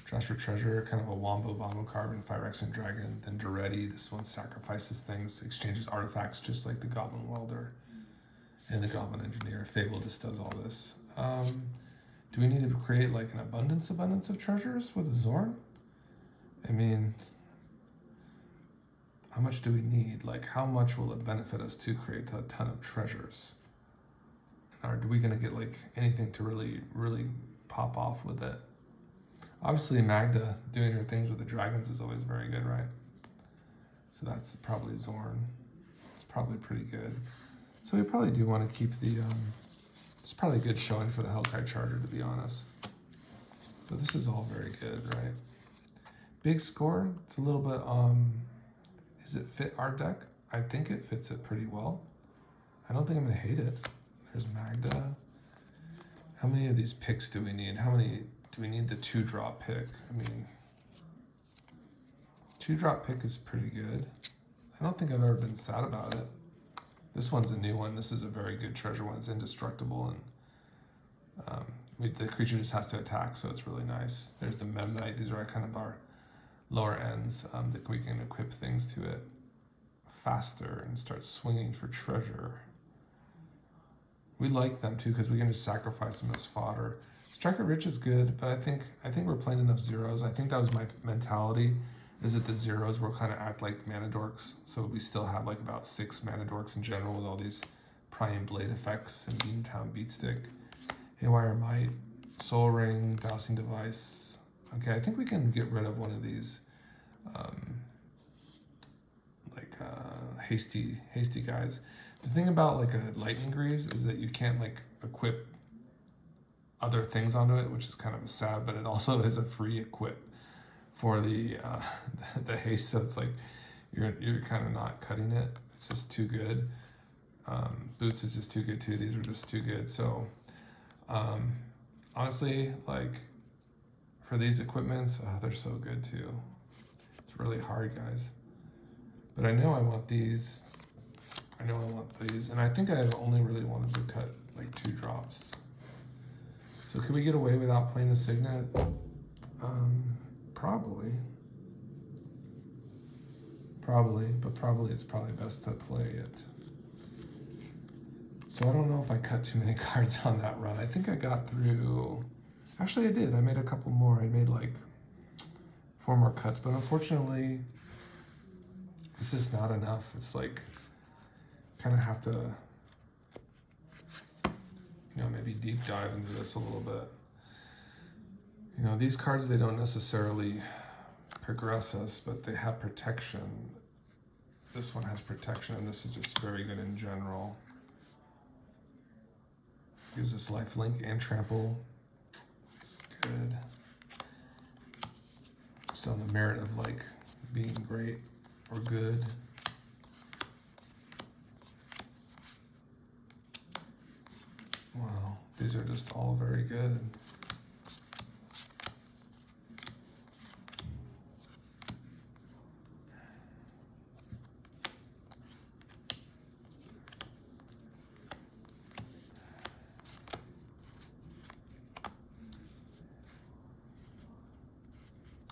Trash for Treasure, kind of a Wombo Bombo card, Phyrexian Dragon, then Duretti. This one sacrifices things, exchanges artifacts just like the Goblin Welder and the Goblin Engineer. Fable just does all this. Do we need to create like an abundance of treasures with a Zorn? I mean, how much do we need? Like, how much will it benefit us to create a ton of treasures? Or are we gonna get like anything to really pop off with it? Obviously, Magda doing her things with the dragons is always very good, right? So that's probably Zorn. It's probably pretty good. So we probably do want to keep the, it's probably a good showing for the Hellkite Charger, to be honest. So this is all very good, right? Big score, it's a little bit, does it fit our deck? I think it fits it pretty well. I don't think I'm gonna hate it. There's Magda. How many of these picks do we need? How many do we need the 2-drop pick? I mean, 2-drop pick is pretty good. I don't think I've ever been sad about it. This one's a new one. This is a very good treasure one. It's indestructible, and the creature just has to attack, so it's really nice. There's the Memnite. These are kind of our lower ends that we can equip things to it faster and start swinging for treasure. We like them too because we can just sacrifice them as fodder. Striker Rich is good, but I think we're playing enough zeros. I think that was my mentality, is that the zeros will kind of act like mana dorks. So we still have like about 6 mana dorks in general with all these Prying Blade effects and Beantown Beatstick, Haywire Might, Soul Ring, Dowsing Device. Okay, I think we can get rid of one of these hasty guys. The thing about like a Lightning Greaves is that you can't like equip other things onto it, which is kind of sad, but it also is a free equip for the haste, so it's like you're kind of not cutting it. It's just too good. Boots is just too good too. These are just too good. So honestly, like for these equipments, they're so good too. It's really hard, guys. But I know I want these. And I think I've only really wanted to cut like 2 drops. So could we get away without playing the Signet? Probably, but it's probably best to play it. So I don't know if I cut too many cards on that run. I think I got through, actually I did. I made a couple more. I made like 4 more cuts, but unfortunately, it's just not enough. It's like, kind of have to, maybe deep dive into this a little bit. These cards, they don't necessarily progress us, but they have protection. This one has protection, and this is just very good in general. Gives us lifelink and trample. This is good. Just on the merit of like being great or good. These are just all very good.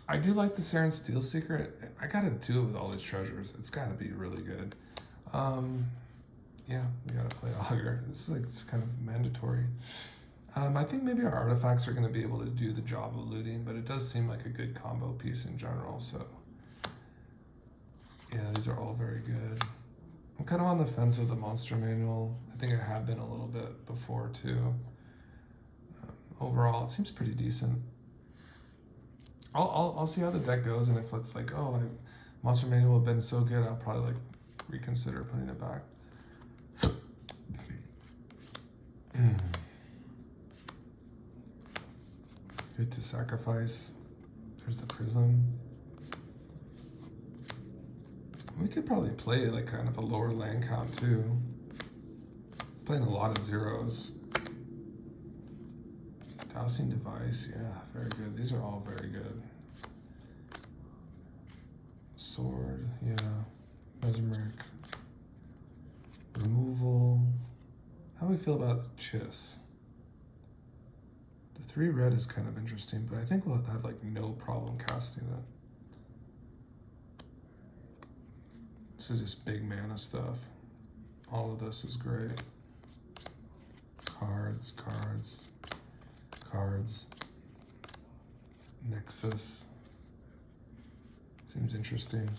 I do like the Saren Steel Secret. I gotta do it with all these treasures. It's gotta be really good. Yeah, we gotta play Augur. This is like, it's kind of mandatory. I think maybe our artifacts are gonna be able to do the job of looting, but it does seem like a good combo piece in general, so. Yeah, these are all very good. I'm kind of on the fence with the monster manual. I think I have been a little bit before too. Overall, it seems pretty decent. I'll see how the deck goes, and if it's like, oh, monster manual have been so good, I'll probably like reconsider putting it back. Good to sacrifice. There's the prism. We could probably play like kind of a lower land count too. Playing a lot of zeros. Dowsing device, yeah, very good. These are all very good. Sword, yeah. Mesmeric. Removal. How do we feel about Chiss? The 3 red is kind of interesting, but I think we'll have like no problem casting it. This is just big mana stuff. All of this is great. Cards, cards, cards. Nexus. Seems interesting.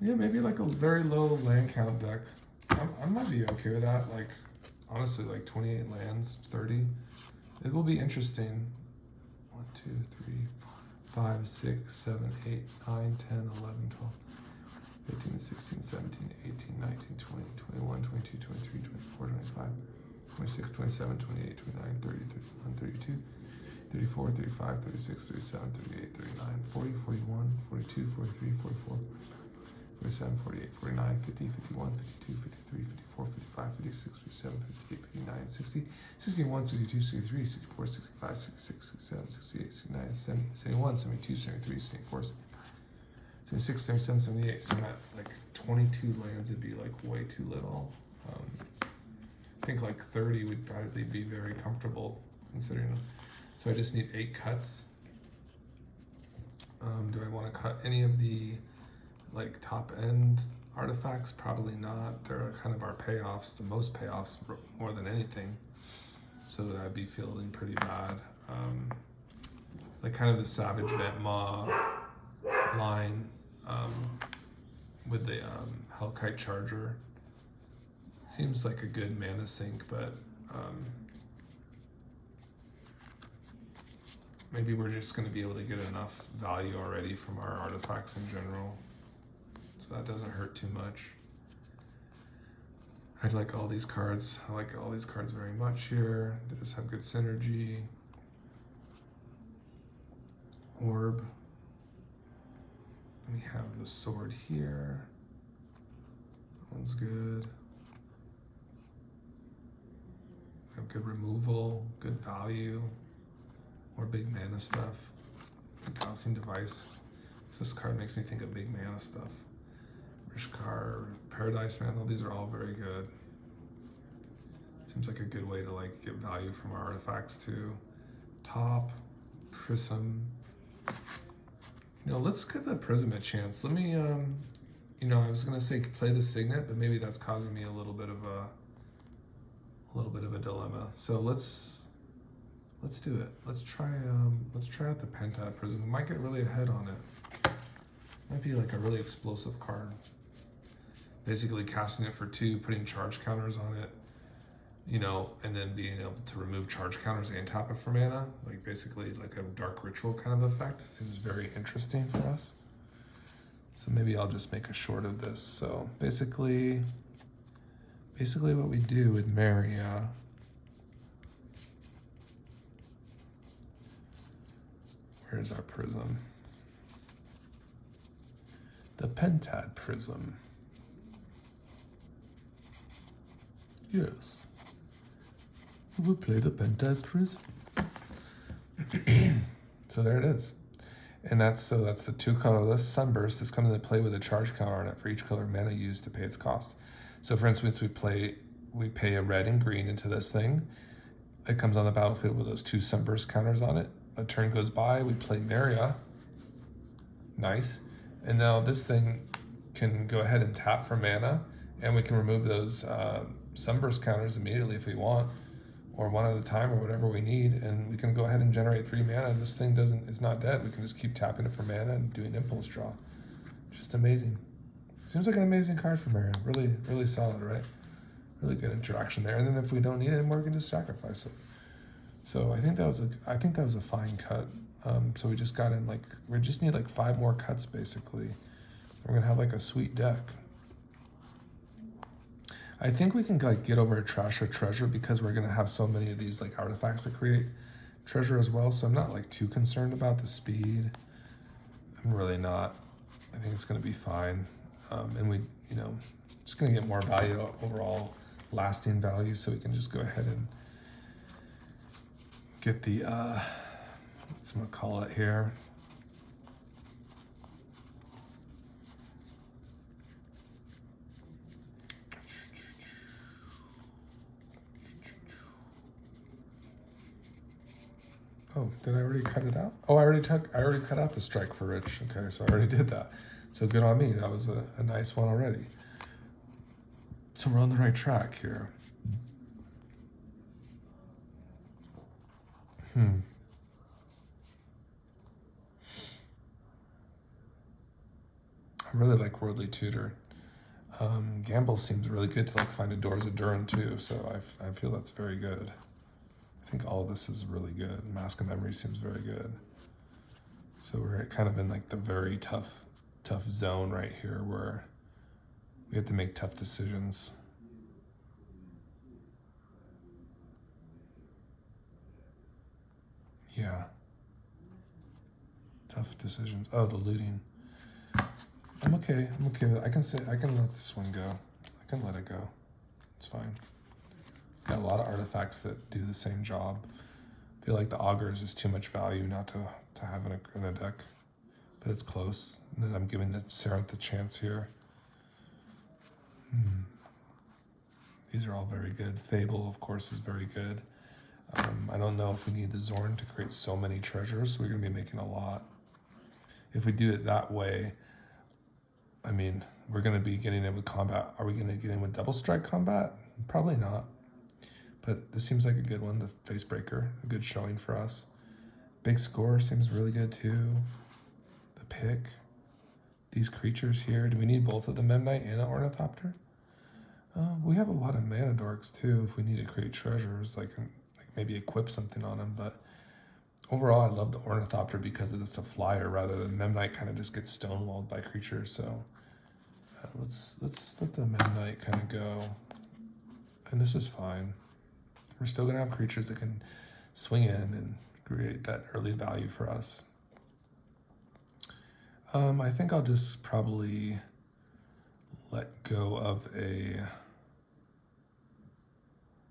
Yeah, maybe like a very low land count deck. I might be okay with that. Like, honestly, like 28 lands, 30. It will be interesting. 1, 2, 3, 4, 5, 6, 7, 8, 9, 10, 11, 12. 15, 16, 17, 18, 19, 20, 21, 22, 23, 24, 25, 26, 27, 28, 29, 30, 31, 32, 34, 35, 36, 37, 38, 39, 40, 41, 42, 43, 44, 47, 48, 49, 50, 51, 52, 53, 54, 55, 56, 57, 58, 59, 60, 61, 62, 63, 64, 65, 66, 67, 68, 69, 70, 71, 72, 73, 74, 76, 77, 78, so not like 22 lands would be like way too little. I think like 30 would probably be very comfortable considering. So I just need 8 cuts. Do I want to cut any of the like top end artifacts? Probably not. They're kind of our payoffs, the most payoffs more than anything. So that I'd be feeling pretty bad. Like kind of the Savage Vent Maw line with the Hellkite Charger. Seems like a good mana sink, but maybe we're just going to be able to get enough value already from our artifacts in general, so that doesn't hurt too much. I like all these cards. I like all these cards very much here. They just have good synergy. Orb. We have the sword here. That one's good. We have good removal, good value. More big mana stuff. Dowsing device. So this card makes me think of big mana stuff. Rishkar, Paradise Mantle, these are all very good. Seems like a good way to like get value from our artifacts too. Top, Prism. You know, let's give the Prism a chance. Let me, you know, I was gonna say play the Signet, but maybe that's causing me a little bit of a dilemma. So let's do it. Let's try out the Pentad Prism. We might get really ahead on it. Might be like a really explosive card. Basically casting it for 2, putting charge counters on it, you know, and then being able to remove charge counters and tap it for mana. Like basically like a Dark Ritual kind of effect. Seems very interesting for us. So maybe I'll just make a short of this. So basically what we do with Meria, where's our prism? The Pentad Prism. Yes. We'll play the Pentatris. So there it is. And that's the 2 colorless Sunburst. This comes into play with a charge counter on it for each color mana used to pay its cost. So for instance, we pay a red and green into this thing. It comes on the battlefield with those 2 Sunburst counters on it. A turn goes by, we play Meria. Nice. And now this thing can go ahead and tap for mana, and we can remove those Sunburst counters immediately if we want, or one at a time, or whatever we need, and we can go ahead and generate 3 mana, and this thing is not dead. We can just keep tapping it for mana and doing impulse draw. Just amazing. Seems like an amazing card for Meria. Really, really solid, right? Really good interaction there. And then if we don't need it anymore, we can just sacrifice it. So I think that was a fine cut. So we just got in we just need 5 more cuts basically. We're gonna have a sweet deck. I think we can get over a trash or treasure because we're gonna have so many of these artifacts that create treasure as well. So I'm not too concerned about the speed. I'm really not. I think it's gonna be fine. And we, just gonna get more value overall, lasting value. So we can just go ahead and get the what's I'm gonna call it here. Oh, did I already cut it out? Oh, I already cut out the strike for Rich. Okay, so I already did that. So good on me. That was a nice one already. So we're on the right track here. I really like Worldly Tutor. Gamble seems really good to find a Doors of Durin too, so I feel that's very good. I think all of this is really good. Mask of Memory seems very good. So we're kind of in the very tough zone right here where we have to make tough decisions. Yeah. Tough decisions. Oh, the looting. I'm okay with it. I can let this one go. I can let it go. It's fine. Got a lot of artifacts that do the same job. I feel like the Augur is just too much value not to have in a deck. But it's close. I'm giving the Serenth the chance here. These are all very good. Fable, of course, is very good. I don't know if we need the Zorn to create so many treasures. So we're going to be making a lot. If we do it that way, I mean, we're going to be getting in with combat. Are we going to get in with double strike combat? Probably not. But this seems like a good one, the Facebreaker, a good showing for us. Big Score seems really good too. The Pick. These creatures here. Do we need both of the Memnite and an Ornithopter? We have a lot of mana dorks too if we need to create treasures, maybe equip something on them. But overall, I love the Ornithopter because it's a flyer rather than Memnite kind of just gets stonewalled by creatures. So let's let the Memnite kind of go. And this is fine. We're still going to have creatures that can swing in and create that early value for us. I think I'll just probably let go of I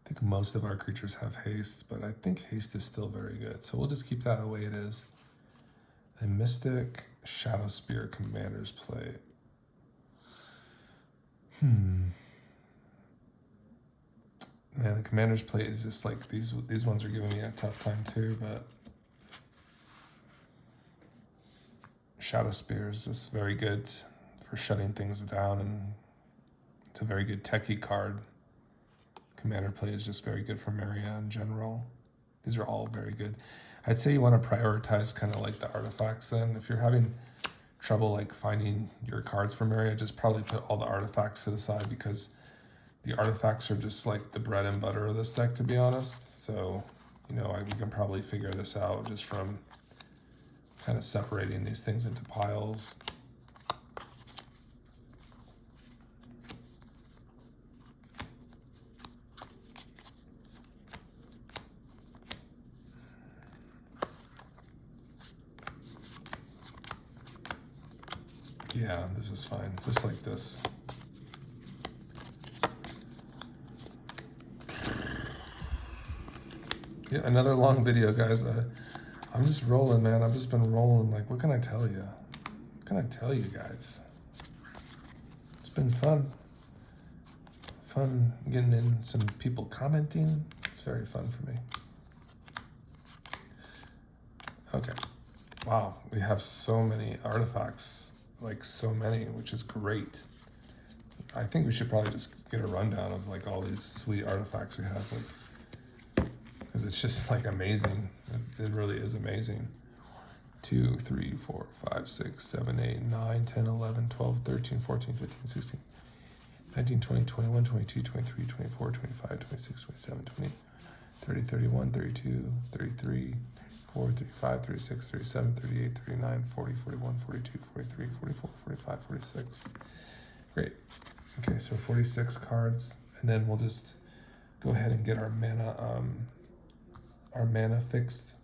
think most of our creatures have haste, but I think haste is still very good. So we'll just keep that the way it is. A Mystic, Shadow Spear, Commander's Plate. Man, the Commander's Plate is just these ones are giving me a tough time too, but Shadow Spear is just very good for shutting things down, and it's a very good techie card. Commander Plate is just very good for Meria in general. These are all very good. I'd say you want to prioritize kind of the artifacts then. If you're having trouble finding your cards for Meria, just probably put all the artifacts to the side because the artifacts are just the bread and butter of this deck, to be honest. So, we can probably figure this out just from kind of separating these things into piles. Yeah, this is fine. Just like this. Yeah, another long video, guys. I'm just rolling, man. I've just been rolling. Like, what can I tell you? What can I tell you guys? It's been fun. Fun getting in some people commenting. It's very fun for me. Okay. Wow, we have so many artifacts, like so many, which is great. I think we should probably just get a rundown of like all these sweet artifacts we have, like, because it's just like amazing. It really is amazing. 2, 3, 4, 5, 6, 7, 8, 9, 10, 11, 12, 13, 14, 15, 16, 19, 20, 21, 22, 23, 24, 25, 26, 27, 28, 30, 31, 32, 33, 34, 35, 36, 37, 38, 39, 40, 41, 42, 43, 44, 45, 46. Great. Okay, so 46 cards, and then we'll just go ahead and get our mana fixed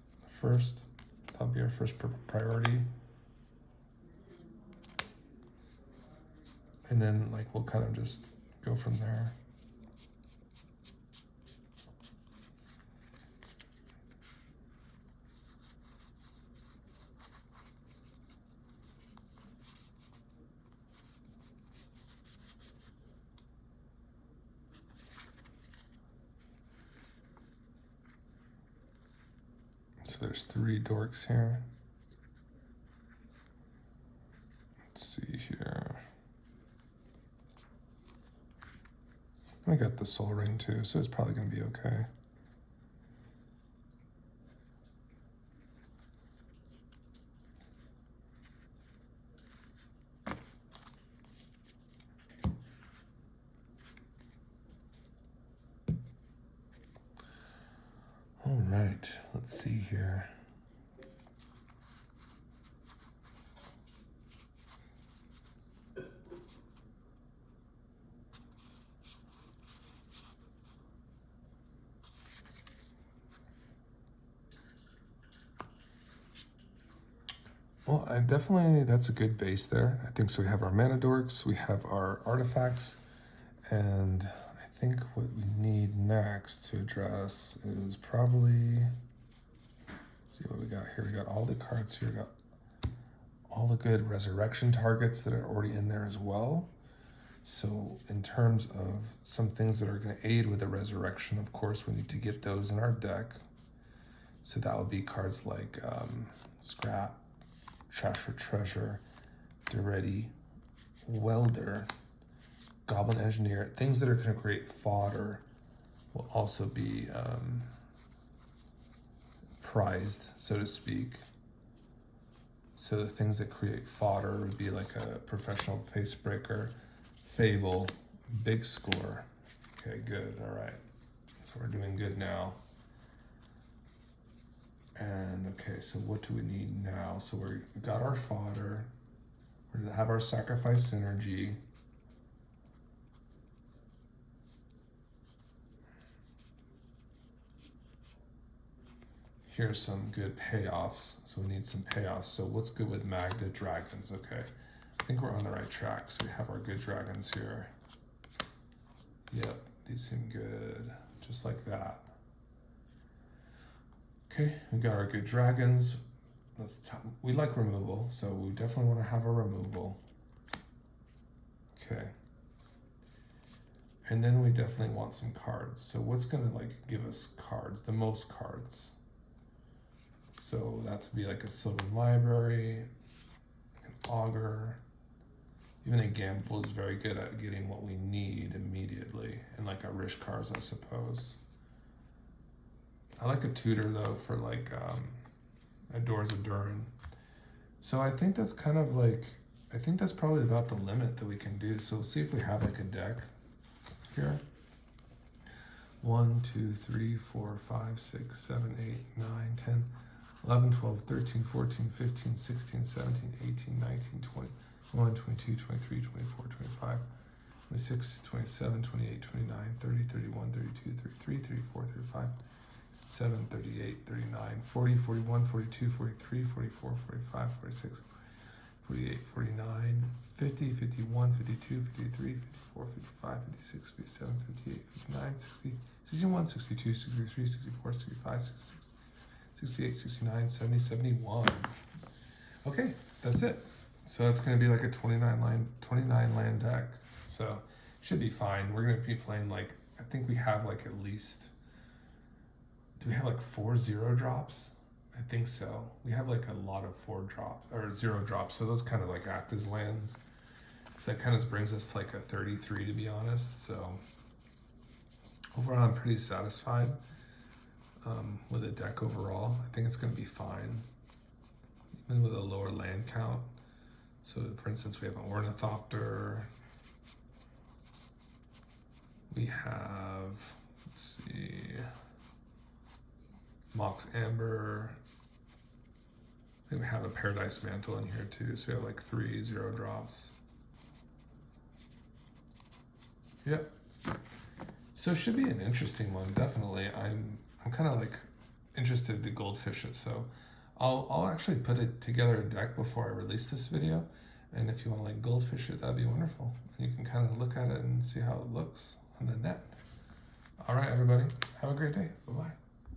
first. That'll be our first priority. And then like we'll kind of just go from there. So there's 3 dorks here. Let's see here. I got the soul ring too, so it's probably gonna be okay. All right, let's see here. Well, that's a good base there. I think so. We have our mana dorks, we have our artifacts, and I think what we need next to address is probably, let's see what we got here. We got all the cards here, we got all the good resurrection targets that are already in there as well. So in terms of some things that are going to aid with the resurrection, of course, we need to get those in our deck. So that would be cards like Scrap, Trash for Treasure, Duretti, Welder, Goblin Engineer. Things that are going to create fodder will also be prized, so to speak. So the things that create fodder would be like a Professional Facebreaker, Fable, Big Score. Okay, good, all right. So we're doing good now. And okay, so what do we need now? So we got our fodder. We're gonna have our sacrifice synergy. Here's some good payoffs. So we need some payoffs. So what's good with Magda Dragons? Okay, I think we're on the right track. So we have our good dragons here. Yep, these seem good, just like that. Okay, we got our good dragons. We like removal, so we definitely want to have a removal. Okay. And then we definitely want some cards. So what's gonna like give us cards, the most cards? So that would be like a Sylvan Library, like an Augur. Even a Gamble is very good at getting what we need immediately, and like a Rishkars, I suppose. I like a tutor though for like a Doors of Durin. So I think that's kind of like, I think that's probably about the limit that we can do. So let's see if we have like a deck here. 1, 2, 3, 4, 5, 6, 7, 8, 9, 10, 11, 12, 13, 14, 15, 16, 17, 18, 19, 20, 21, 22, 23, 24, 25, 26, 27, 28, 29, 30, 31, 32, 33, 34, 35, 7, 38, 39, 40, 41, 42, 43, 44, 45, 46, 48, 49, 50, 51, 52, 53, 54, 55, 56, 57, 58, 59, 60, 61, 62, 63, 64, 65, 66, 68, 69, 70, 71. Okay, that's it. So it's going to be like a 29 land deck. So should be fine. We're going to be playing like, I think we have like at least, do we have like 4 0 drops? I think so. We have like a lot of 4 drops or 0 drops. So those kind of like act as lands. So that kind of brings us to like a 33 to be honest. So overall, I'm pretty satisfied with the deck overall. I think it's going to be fine, even with a lower land count. So for instance, we have an Ornithopter. We have, let's see, Mox Amber. I think we have a Paradise Mantle in here too. So we have like 3 0 drops. Yep. So it should be an interesting one, definitely. I'm kind of like interested to goldfish it. So I'll actually put it together a deck before I release this video. And if you want to like goldfish it, that'd be wonderful. You can kind of look at it and see how it looks on the net. All right, everybody. Have a great day. Bye-bye.